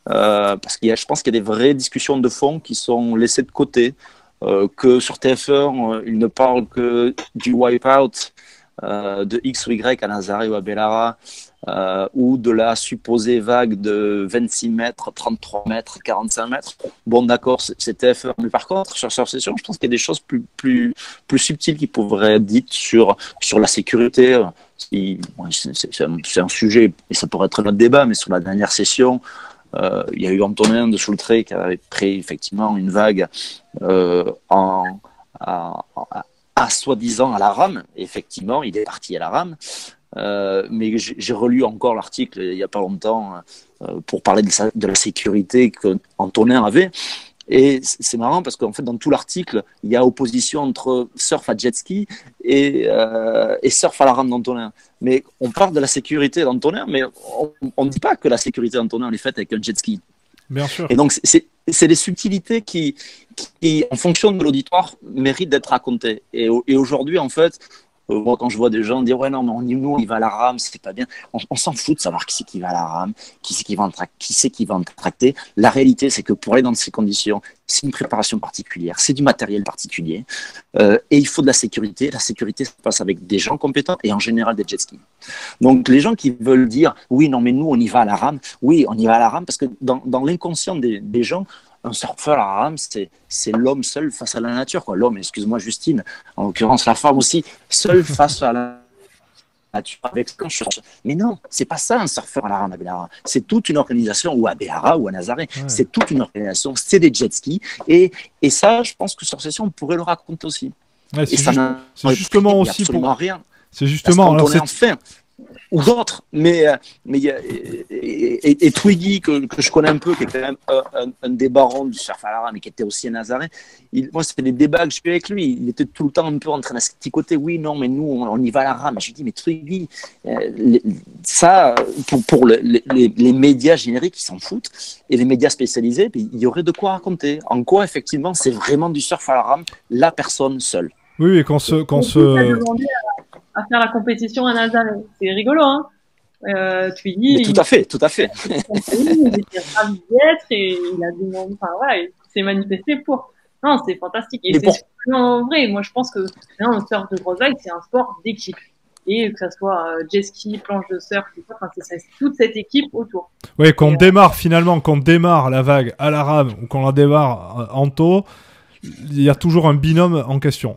Parce je pense qu'il y a des vraies discussions de fond qui sont laissées de côté. Que sur TF1, ils ne parlent que du wipeout de X ou Y à Nazaré ou à Bellara, ou de la supposée vague de 26 mètres, 33 mètres, 45 mètres. Bon, d'accord, c'est TF1. Mais par contre, sur Surf Session, je pense qu'il y a des choses plus subtiles qui pourraient être dites sur la sécurité. C'est un sujet, et ça pourrait être notre débat, mais sur la dernière session, il y a eu Antonin de Soultré qui avait pris effectivement une vague soi-disant à la rame. Effectivement, il est parti à la rame. Mais j'ai relu encore l'article il n'y a pas longtemps pour parler de la sécurité qu'Antonin avait. Et c'est marrant parce qu'en fait, dans tout l'article, il y a opposition entre surf à jet ski et surf à la rame d'Antonin. Mais on parle de la sécurité d'Antonin, mais on ne dit pas que la sécurité d'Antonin est faite avec un jet ski. Bien sûr. Et donc, c'est des subtilités qui, en fonction de l'auditoire, méritent d'être racontées. Et aujourd'hui, en fait, moi, quand je vois des gens dire ouais non mais nous on y va à la rame, c'est pas bien, on s'en fout de savoir qui c'est qui va à la rame, qui c'est qui va en tracter. La réalité, c'est que pour aller dans ces conditions, c'est une préparation particulière, c'est du matériel particulier, et il faut de la sécurité. La sécurité se passe avec des gens compétents et en général des jet skis. Donc les gens qui veulent dire oui non mais nous on y va à la rame, oui on y va à la rame parce que dans l'inconscient des gens, un surfeur à la rame, c'est l'homme seul face à la nature, quoi. L'homme, excuse-moi Justine, en l'occurrence la femme aussi, seul face à la nature avec son surf. Mais non, c'est pas ça un surfeur à la rame à Bellara. C'est toute une organisation, ou à Bellara ou à Nazaré. Ouais. C'est toute une organisation, c'est des jet skis. Et ça, je pense que sur Session, on pourrait le raconter aussi. Ouais, c'est justement aussi absolument rien. C'est justement. Alors, ou d'autres, mais il y a et Twiggy que je connais un peu, qui est quand même un des barons du surf à la rame, mais qui était aussi à Nazaré. Moi, c'était des débats que j'ai eu avec lui. Il était tout le temps un peu en train de se côté. Oui, non, mais nous, on y va à la rame. Je lui dis, mais Twiggy, ça, pour les médias génériques, ils s'en foutent, et les médias spécialisés, il y aurait de quoi raconter. En quoi, effectivement, c'est vraiment du surf à la rame, la personne seule. Oui, quand à faire la compétition à Nazaré. C'est rigolo, hein. Twiggy. Tout à fait. Il était ravi d'être et il a demandé, enfin voilà, il s'est manifesté pour. Non, c'est fantastique. Et c'est vraiment vrai. Moi, je pense que non, le surf de grosse vague, c'est un sport d'équipe. Et que ça soit jet ski, planche de surf, c'est toute cette équipe autour. Oui, qu'on démarre la vague à la rame ou qu'on la démarre en taux, il y a toujours un binôme en question.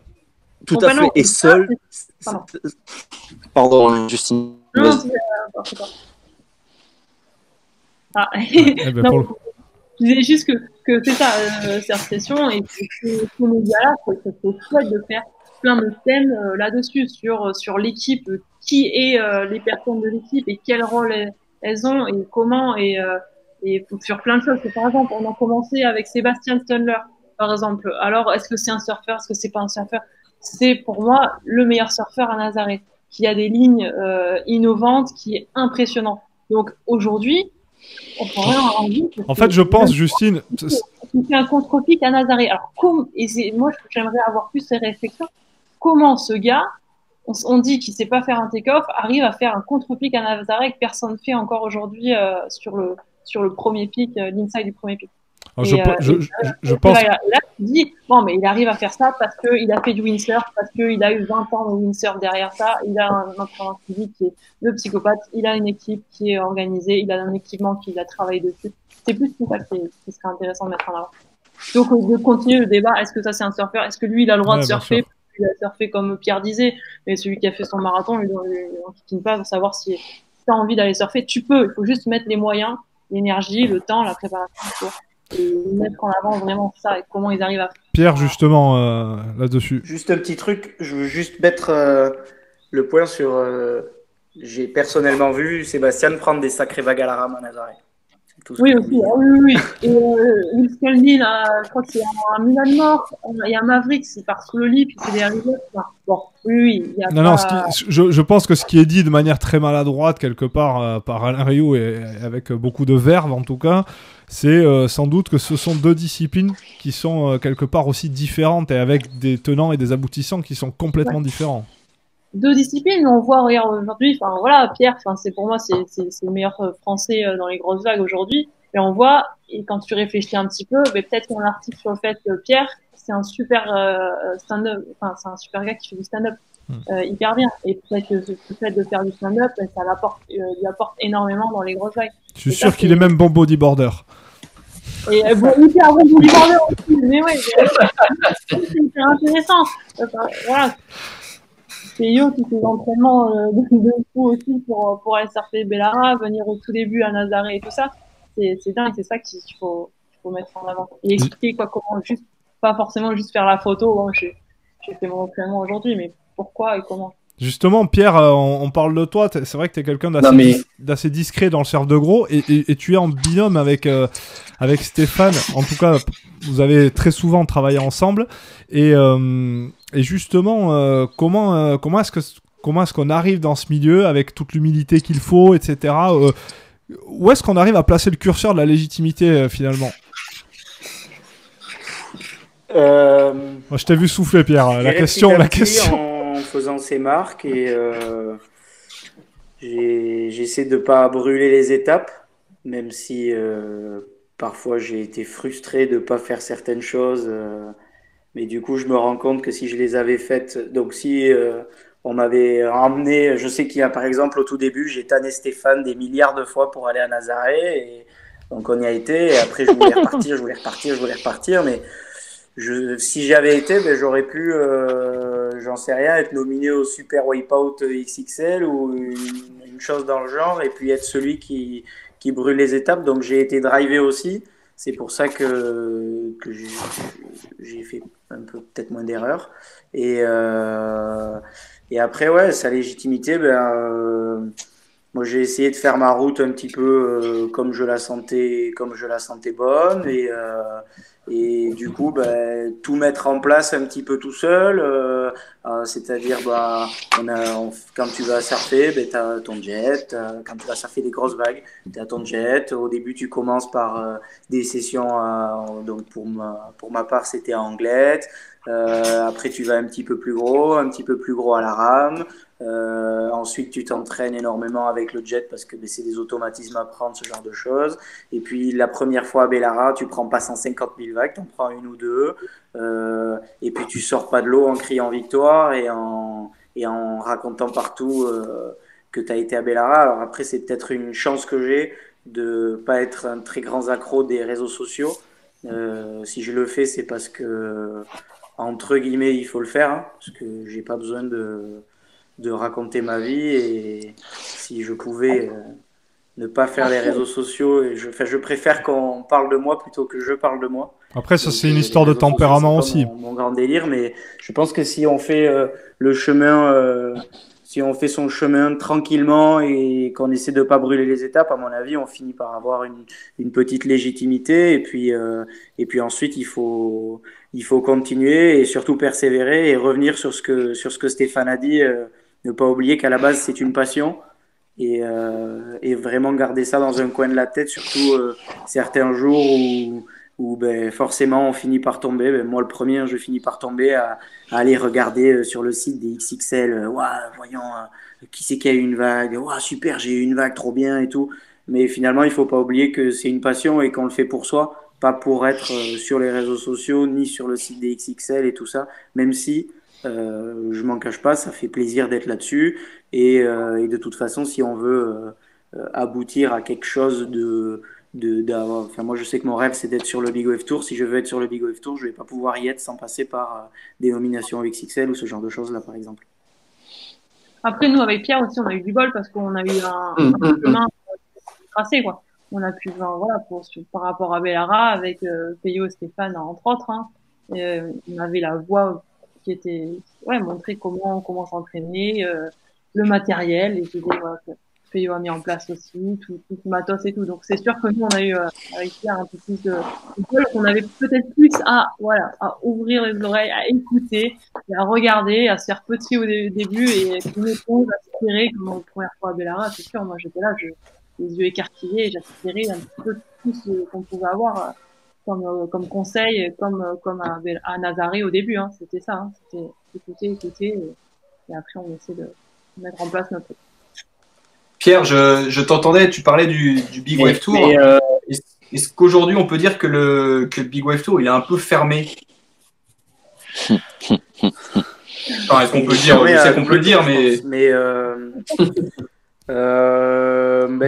Tout à fait. Et seul. Pardon, Justine. Non, c'est pas. Ah. Non, je disais juste que c'est ça, Surf Session, et que ces médias-là, c'est chouette de faire plein de thèmes là-dessus, sur l'équipe, qui est les personnes de l'équipe et quel rôle elles ont et comment, et sur plein de choses. Par exemple, on a commencé avec Sébastien Stunler, par exemple. Alors, est-ce que c'est un surfeur, est-ce que c'est pas un surfeur? C'est pour moi le meilleur surfeur à Nazaré, qui a des lignes innovantes, qui est impressionnant. Donc aujourd'hui, on pourrait en rendre. En fait, je pense, Justine, il fait un contre-pic à Nazaré. Alors moi, j'aimerais avoir plus ces réflexions. Comment ce gars, on dit qu'il sait pas faire un take-off, arrive à faire un contre-pic à Nazaré que personne fait encore aujourd'hui sur le premier pic, l'inside du premier pic. Je pense. Là, tu dis, bon, mais il arrive à faire ça parce qu'il a fait du windsurf, parce qu'il a eu 20 ans de windsurf derrière ça, il a un entraîneur physique qui est le psychopathe, il a une équipe qui est organisée, il a un équipement qu'il a travaillé dessus. C'est plus tout ça qui serait intéressant de mettre en avant. Donc, de continuer le débat, est-ce que ça c'est un surfeur? Est-ce que lui, il a le droit de surfer? Il a surfé comme Pierre disait, mais celui qui a fait son marathon, lui, on ne pas pour savoir si tu as envie d'aller surfer. Tu peux, il faut juste mettre les moyens, l'énergie, le temps, la préparation, et mettre en avant vraiment ça et comment ils arrivent à faire. Pierre, justement, là-dessus. Juste un petit truc, je veux juste mettre le point sur j'ai personnellement vu Sébastien prendre des sacrées vagues à la rame à Nazaré. Oui, aussi. Oui. Et Will Skelny, là, je crois que c'est un Milan Nord. Il y a Maverick, il part sous le lit, puis c'est des arrivées. Bon, oui. Il y a non, je pense que ce qui est dit de manière très maladroite, quelque part, par Alain Rioux, et avec beaucoup de verve en tout cas, c'est sans doute que ce sont deux disciplines qui sont quelque part aussi différentes et avec des tenants et des aboutissants qui sont complètement différents. Deux disciplines, on voit, regarde, aujourd'hui, enfin voilà, Pierre, enfin pour moi c'est le meilleur français dans les grosses vagues aujourd'hui, et on voit, et quand tu réfléchis un petit peu, mais peut-être qu'il y a un article sur le fait que Pierre, c'est un super stand-up, enfin c'est un super gars qui fait du stand-up hyper bien, et peut-être que ce fait de faire du stand-up, ça lui apporte énormément dans les grosses vagues. Je suis sûr qu'il est même bon bodyboarder. Et bon, hyper bon bodyboarder aussi, mais ouais, c'est intéressant. Voilà. Peyo qui fait l'entraînement de fou aussi pour aller surfer Bellara, venir au tout début à Nazaré et tout ça. C'est dingue, c'est ça qu'il faut mettre en avant. Et expliquer comment, juste, pas forcément juste faire la photo. Bon, j'ai fait mon entraînement aujourd'hui, mais pourquoi et comment. Justement, Pierre, on parle de toi. C'est vrai que tu es quelqu'un d'assez discret dans le surf de gros et tu es en binôme avec Stéphane. En tout cas, vous avez très souvent travaillé ensemble. Et justement, comment est-ce qu'on arrive dans ce milieu avec toute l'humilité qu'il faut, etc. Où est-ce qu'on arrive à placer le curseur de la légitimité finalement? Moi, je t'ai vu souffler, Pierre. La question. En faisant ses marques et j'essaie de pas brûler les étapes, même si parfois j'ai été frustré de pas faire certaines choses. Mais du coup, je me rends compte que si je les avais faites, donc si on m'avait emmené, je sais qu'il y a par exemple au tout début, j'ai tanné Stéphane des milliards de fois pour aller à Nazaré, et donc on y a été, et après je voulais repartir, mais si j'avais été, ben, j'aurais pu, j'en sais rien, être nominé au Super Wipeout XXL ou une chose dans le genre, et puis être celui qui brûle les étapes. Donc j'ai été drivé aussi. C'est pour ça que j'ai fait un peu peut-être moins d'erreurs. Et après, ouais, sa légitimité, moi j'ai essayé de faire ma route un petit peu comme je la sentais bonne, et du coup tout mettre en place un petit peu tout seul, c'est-à-dire quand tu vas surfer, tu as ton jet, quand tu vas surfer des grosses vagues, tu as ton jet. Au début tu commences par des sessions, donc pour ma part c'était en anglette. Après tu vas un petit peu plus gros à la rame. Ensuite, tu t'entraînes énormément avec le jet parce que c'est des automatismes à prendre, ce genre de choses. Et puis, la première fois à Bellara, tu prends pas 150 000 vagues, tu en prends une ou deux. Et puis, tu sors pas de l'eau en criant victoire et en racontant partout que tu as été à Bellara. Alors après, c'est peut-être une chance que j'ai de pas être un très grand accro des réseaux sociaux. Si je le fais, c'est parce que, entre guillemets, il faut le faire, hein, parce que j'ai pas besoin de raconter ma vie, et si je pouvais ne pas faire les réseaux sociaux, et je préfère qu'on parle de moi plutôt que je parle de moi. Après, ça, c'est une histoire de tempérament aussi. Mon grand délire, mais je pense que si on fait le chemin, si on fait son chemin tranquillement et qu'on essaie de pas brûler les étapes, à mon avis, on finit par avoir une petite légitimité, et puis ensuite il faut continuer et surtout persévérer et revenir sur ce que Stéphane a dit. Ne pas oublier qu'à la base, c'est une passion, et vraiment garder ça dans un coin de la tête, surtout certains jours où forcément on finit par tomber. Moi, le premier, je finis par tomber à aller regarder sur le site des XXL. Voyons, qui c'est qui a eu une vague. Super, j'ai eu une vague, trop bien et tout. Mais finalement, il faut pas oublier que c'est une passion et qu'on le fait pour soi, pas pour être sur les réseaux sociaux ni sur le site des XXL et tout ça, même si je m'en cache pas, ça fait plaisir d'être là-dessus, et de toute façon, si on veut aboutir à quelque chose enfin, moi je sais que mon rêve c'est d'être sur le Big Wave Tour. Si je veux être sur le Big Wave Tour, je vais pas pouvoir y être sans passer par des nominations au XXL ou ce genre de choses là, par exemple. Après, nous avec Pierre aussi, on a eu du bol parce qu'on a eu un chemin tracé, quoi. On a pu, voilà, par rapport à Bellara avec Peyo et Stéphane entre autres, hein. On avait la voix qui était montrer comment s'entraîner, le matériel et l'idée voilà, que PayO a mis en place aussi, tout le matos et tout. Donc c'est sûr que nous on a eu avec Pierre un peu plus de on avait peut-être plus à ouvrir les oreilles, à écouter, et à regarder, à se faire petit au début et une éponge à aspirer comme la première fois à Bellara. C'est sûr, moi j'étais là, les yeux écarquillés, et j'aspirais un petit peu tout ce qu'on pouvait avoir comme conseil, comme à Nazaré au début. Hein. C'était ça, hein. C'était écouter et après on essaie de mettre en place notre. Pierre, je t'entendais, tu parlais du Big Wave Tour. Est-ce qu'aujourd'hui on peut dire que le Big Wave Tour il est un peu fermé? Enfin, est-ce qu'on peut le dire? Je sais qu'on peut le dire, mais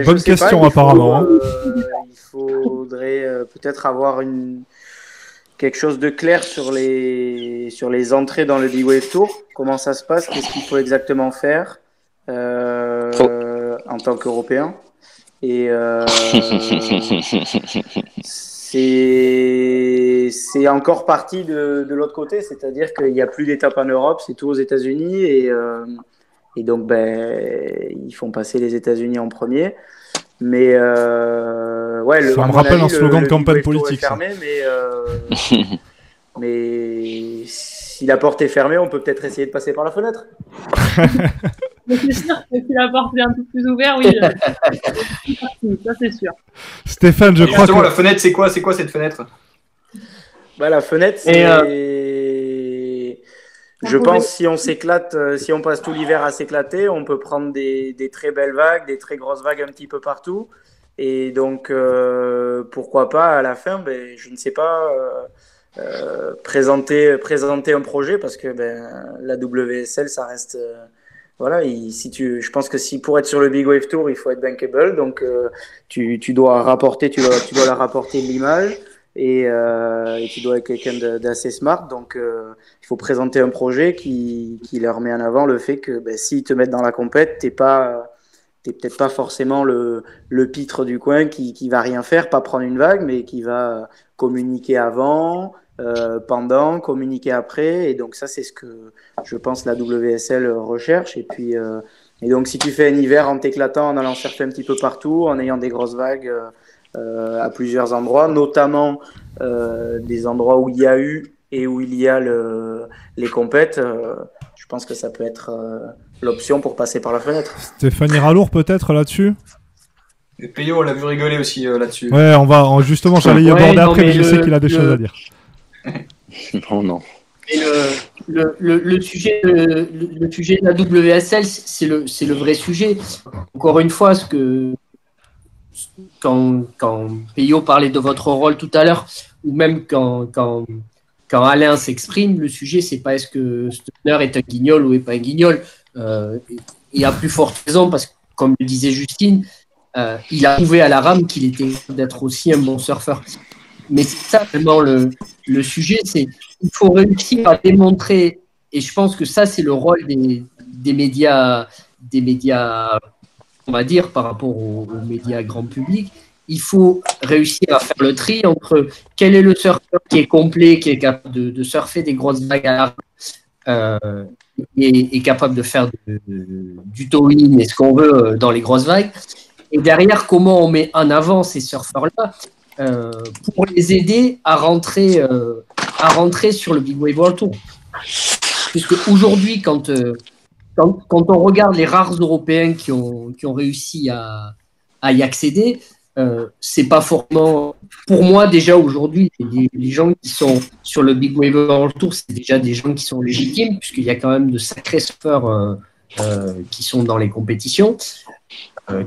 bonne question pas, apparemment. Il faudrait peut-être avoir quelque chose de clair sur les entrées dans le Big Wave Tour. Comment ça se passe? Qu'est-ce qu'il faut exactement faire en tant qu'Européen? Et c'est encore parti de l'autre côté, c'est-à-dire qu'il n'y a plus d'étape en Europe, c'est tout aux États-Unis et donc ils font passer les États-Unis en premier. Mais ouais, ça me rappelle un slogan de campagne politique. Fermé, mais si la porte est fermée, on peut peut-être essayer de passer par la fenêtre. C'est sûr que si la porte est un peu plus ouverte, oui. Ça, c'est sûr. Stéphane, je crois que... la fenêtre, c'est quoi cette fenêtre? Bah, la fenêtre, c'est... Je pense si on s'éclate, si on passe tout l'hiver à s'éclater, on peut prendre des très belles vagues, des très grosses vagues un petit peu partout. Et donc, pourquoi pas à la fin, je ne sais pas... présenter un projet parce que la WSL ça reste voilà, je pense que pour être sur le Big Wave Tour il faut être bankable, donc tu dois rapporter, tu dois la rapporter l'image et tu dois être quelqu'un d'assez smart, donc il faut présenter un projet qui leur met en avant le fait que s'ils te mettent dans la compète, t'es peut-être pas forcément le pitre du coin qui va rien faire, pas prendre une vague, mais qui va communiquer avant, pendant, communiquer après, et donc ça c'est ce que je pense la WSL recherche. Et puis et donc si tu fais un hiver en t'éclatant, en allant surfer un petit peu partout, en ayant des grosses vagues à plusieurs endroits, notamment des endroits où il y a eu et où il y a les compètes, je pense que ça peut être l'option pour passer par la fenêtre. Stéphanie Ralour peut-être là-dessus? Et Peyo, on l'a vu rigoler aussi là-dessus. Ouais, justement, j'allais y aborder après, mais je sais qu'il a des choses à dire. Non. Et le sujet de la WSL, c'est le vrai sujet. Encore une fois, quand Peyo parlait de votre rôle tout à l'heure, ou même quand Alain s'exprime, le sujet, c'est pas est-ce que Stoner est un guignol ou est pas un guignol. Et à plus forte raison, parce que, comme le disait Justine, il a prouvé à la rame qu'il était d'être aussi un bon surfeur. Mais c'est ça vraiment le sujet, c'est qu'il faut réussir à démontrer, et je pense que ça c'est le rôle des médias, on va dire, par rapport aux médias grand public. Il faut réussir à faire le tri entre quel est le surfeur qui est complet, qui est capable de surfer des grosses vagues à l'arme, et capable de faire du towing et ce qu'on veut dans les grosses vagues. Et derrière, comment on met en avant ces surfeurs-là pour les aider à rentrer sur le Big Wave World Tour. Puisque aujourd'hui, quand on regarde les rares Européens qui ont réussi à y accéder, c'est pas forcément, pour moi déjà aujourd'hui, les gens qui sont sur le Big Wave World Tour, c'est déjà des gens qui sont légitimes, puisqu'il y a quand même de sacrés surfeurs qui sont dans les compétitions,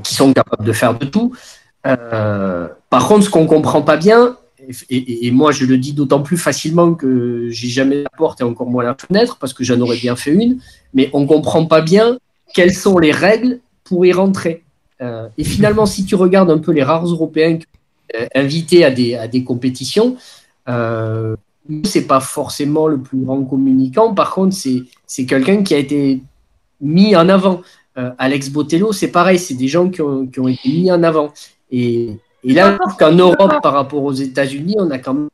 qui sont capables de faire de tout. Par contre, ce qu'on comprend pas bien, et moi je le dis d'autant plus facilement que j'ai jamais la porte et encore moins la fenêtre, parce que j'en aurais bien fait une, mais on comprend pas bien quelles sont les règles pour y rentrer. Et finalement, si tu regardes un peu les rares Européens invités à des compétitions, c'est pas forcément le plus grand communicant. Par contre, c'est quelqu'un qui a été mis en avant. Alex Botello, c'est pareil, c'est des gens qui ont été mis en avant. Et là, qu'en Europe, par rapport aux États-Unis, on a quand même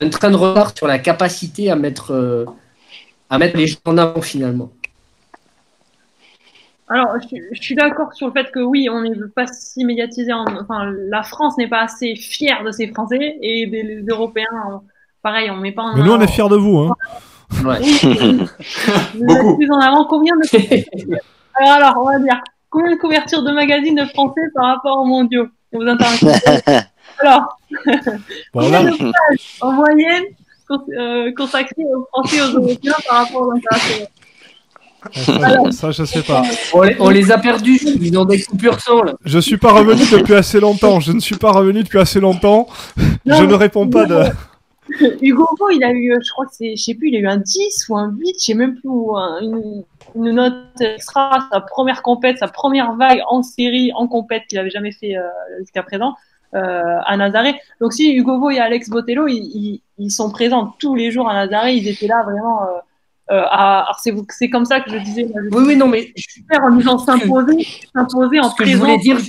un train de retard sur la capacité à mettre les gens en avant finalement. Alors, je suis d'accord sur le fait que oui, on n'est pas si médiatisé. Enfin, la France n'est pas assez fière de ses Français et des Européens. Pareil, on met pas en Mais nous, on est avant. fiers de vous. Hein. Ouais. Vous Beaucoup. êtes plus en avant. Combien de alors, on va dire combien de couvertures de magazines de français par rapport aux mondiaux vous intéressez. Alors, Bon, combien là, de pages en moyenne consacrées aux Français et aux Européens par rapport aux internationaux? ça, je sais pas. On les a perdus, ils ont des coupures son là. Je suis pas revenu depuis assez longtemps. Je ne suis pas revenu depuis assez longtemps. Je ne réponds pas de. Hugo Bo, il a eu, je crois que c'est, je sais plus, il a eu un 10 ou un 8, je sais même plus, ou une note extra, sa première compète, sa première vague en série, en compète qu'il avait jamais fait jusqu'à présent, à Nazaré. Donc si Hugo Bo et Alex Botello, ils sont présents tous les jours à Nazaré, ils étaient là vraiment. Alors c'est comme ça que je disais. Oui, non, mais Super en disant s'imposer en ce que je présent. voulais dire.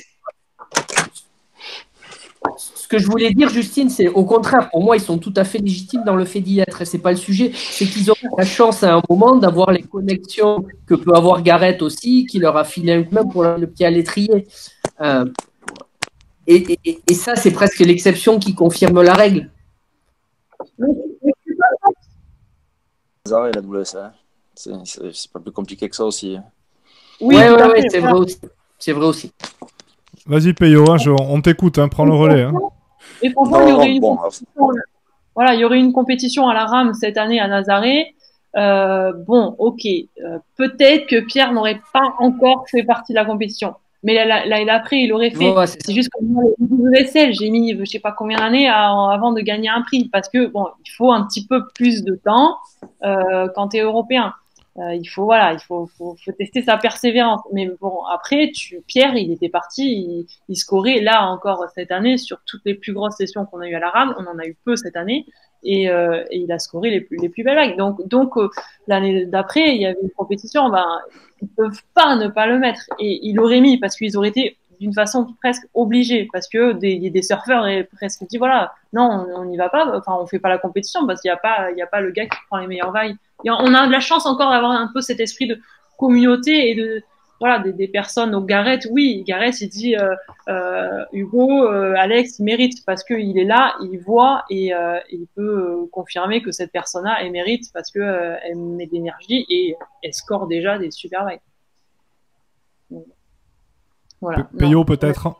Ce que je voulais dire, Justine, c'est au contraire, pour moi, ils sont tout à fait légitimes dans le fait d'y être. Et c'est pas le sujet. C'est qu'ils ont la chance à un moment d'avoir les connexions que peut avoir Gareth aussi, qui leur a filé un coup de main pour le pied à l'étrier. Et ça, c'est presque l'exception qui confirme la règle. Nazaré et la WSA. C'est pas plus compliqué que ça aussi. Oui, ouais, tout à ouais, fait, c'est voilà. vrai aussi. C'est vrai aussi. Vas-y, Peyo, hein, on t'écoute, hein, prends le relais. Hein. Et franchement, il y aurait une Bon, compétition, voilà, il y aurait une compétition à la rame cette année à Nazaré. Bon, ok, peut-être que Pierre n'aurait pas encore fait partie de la compétition, mais l'année d'après, il l'aurait fait. Ouais, C'est juste comme moi, le WSL, j'ai mis, je sais pas combien d'années avant de gagner un prix, parce que bon, il faut un petit peu plus de temps quand tu es européen. Il faut tester sa persévérance. Mais bon, après, Pierre, il était parti, il scorait là encore cette année sur toutes les plus grosses sessions qu'on a eues à la rame. On en a eu peu cette année et il a scoré les plus belles vagues. Donc l'année d'après, il y avait une compétition. Ben, ils peuvent pas ne pas le mettre et ils l'auraient mis parce qu'ils auraient été d'une façon presque obligés parce que des surfeurs auraient presque dit voilà, non, on n'y va pas. Enfin, on fait pas la compétition parce qu'il y a pas le gars qui prend les meilleures vagues. Et on a de la chance encore d'avoir un peu cet esprit de communauté et de voilà des personnes. Donc Gareth, oui, Gareth il dit Hugo, Alex, il mérite parce que il est là, il voit et il peut confirmer que cette personne-là elle mérite parce que elle met de l'énergie et elle score déjà des super vagues. Donc, voilà. Peyo peut-être.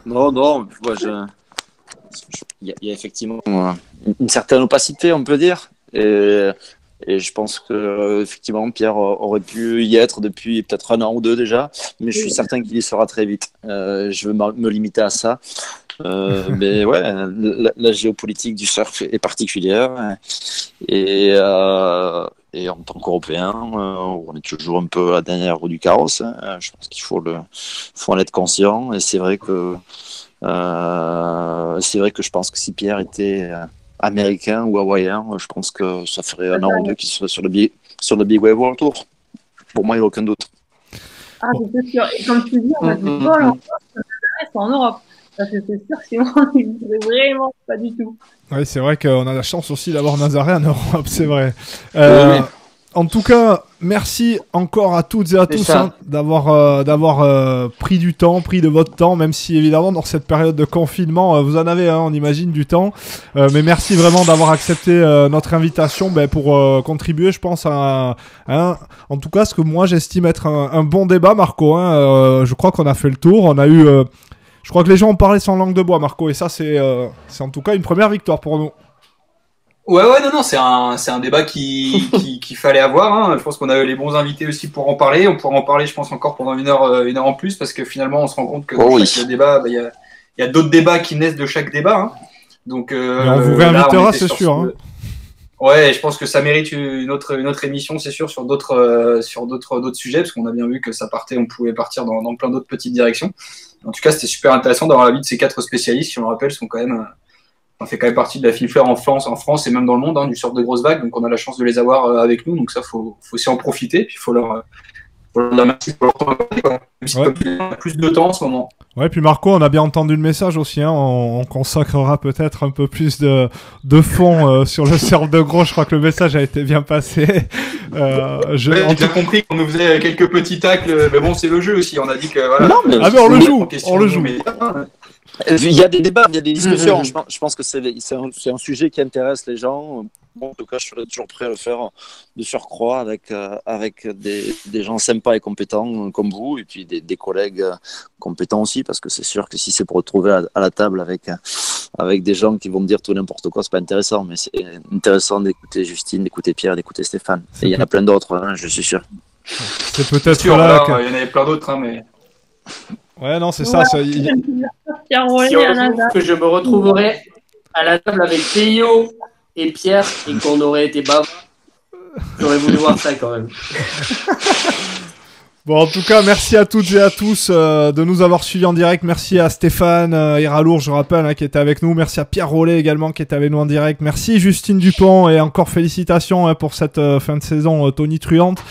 Non, il y a effectivement une certaine opacité, on peut dire. Et je pense que effectivement Pierre aurait pu y être depuis peut-être un an ou deux déjà, mais je suis certain qu'il y sera très vite. Je veux me limiter à ça. Mais ouais, la géopolitique du surf est particulière et en tant qu'Européen, on est toujours un peu à la dernière roue du carrosse. Je pense qu'il faut en être conscient. Et c'est vrai que je pense que si Pierre était américain ou hawaïen, je pense que ça ferait un an ou deux qu'il serait sur le Big Wave World Tour. Pour moi, il n'y a aucun doute. Ah, c'est sûr. Et comme tu dis, on a du bol en Europe. Parce que c'est sûr que sinon, c'est vraiment pas du tout. Oui, c'est vrai qu'on a la chance aussi d'avoir Nazaré en Europe, c'est vrai. Oui. En tout cas, merci encore à toutes et à tous d'avoir pris du temps, pris de votre temps, même si évidemment dans cette période de confinement, vous en avez, on imagine, du temps. Mais merci vraiment d'avoir accepté notre invitation pour contribuer, je pense, à en tout cas, ce que moi j'estime être un bon débat, Marco. Je crois qu'on a fait le tour. On a eu... je crois que les gens ont parlé sans langue de bois, Marco, et ça, c'est en tout cas une première victoire pour nous. Ouais, non, c'est un débat qu'il fallait avoir. Hein. Je pense qu'on a eu les bons invités aussi pour en parler. On pourra en parler, je pense, encore pendant une heure en plus, parce que finalement, on se rend compte que dans chaque débat, il y a d'autres débats qui naissent de chaque débat. Hein. Donc, on vous réinvitera, c'est sûr. Hein. Ouais, je pense que ça mérite une autre émission, c'est sûr, sur d'autres sujets, parce qu'on a bien vu que on pouvait partir dans plein d'autres petites directions. En tout cas, c'était super intéressant d'avoir l'avis de ces 4 spécialistes, qui, on le rappelle, sont quand même, on fait quand même partie de la filefleur en France et même dans le monde, du surf de grosses vagues. Donc, on a la chance de les avoir avec nous. Donc, ça, faut aussi en profiter. Puis, faut Merci pour leur temps, quoi. Même si, Ouais. comme tu dis, on a plus de temps en ce moment. Ouais, puis Marco, on a bien entendu le message aussi. Hein. On consacrera peut-être un peu plus de fond sur le cercle de gros. Je crois que le message a été bien passé. Ouais, j'ai bien compris qu'on nous faisait quelques petits tacles, mais bon, c'est le jeu aussi. On a dit que voilà. Non, mais- Ah, mais on le c'est joue, en question on le de joue. mais- Il y a des débats, il y a des discussions. Je pense que c'est un sujet qui intéresse les gens. Bon, en tout cas, je serais toujours prêt à le faire de surcroît avec des gens sympas et compétents comme vous, et puis des collègues compétents aussi, parce que c'est sûr que si c'est pour retrouver à la table avec des gens qui vont me dire tout n'importe quoi, c'est pas intéressant. Mais c'est intéressant d'écouter Justine, d'écouter Pierre, d'écouter Stéphane. Et il y en a plein d'autres, hein, je suis sûr. C'est Bien peut-être sûr, là là, que... il y en avait plein d'autres, hein, mais. Ouais, non, c'est ça. Pierre Rollet Si à on la trouve que je me retrouverai à la table avec Théo et Pierre et qu'on aurait été bavard, j'aurais voulu voir ça quand même. Bon, en tout cas, merci à toutes et à tous de nous avoir suivis en direct. Merci à Stéphane Iralour, je rappelle, hein, qui était avec nous. Merci à Pierre Rollet également, qui était avec nous en direct. Merci Justine Dupont, et encore félicitations pour cette fin de saison tonitruante.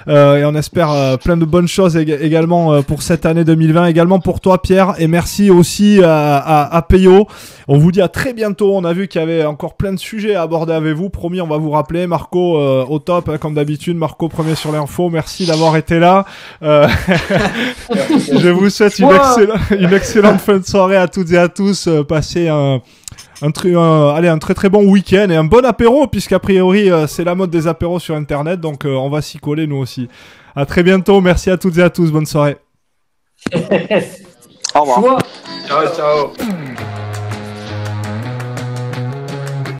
Et on espère plein de bonnes choses également pour cette année 2020, également pour toi Pierre, et merci aussi à Peyo. On vous dit à très bientôt. On a vu qu'il y avait encore plein de sujets à aborder avec vous, promis, on va vous rappeler. Marco au top, hein, comme d'habitude. Marco premier sur l'info, merci d'avoir été là. Je vous souhaite une excellente fin de soirée à toutes et à tous. Passez un très très bon week-end et un bon apéro, puisqu'a priori c'est la mode des apéros sur internet, donc on va s'y coller nous aussi. À très bientôt, merci à toutes et à tous, bonne soirée. Au revoir. Ciao, ciao.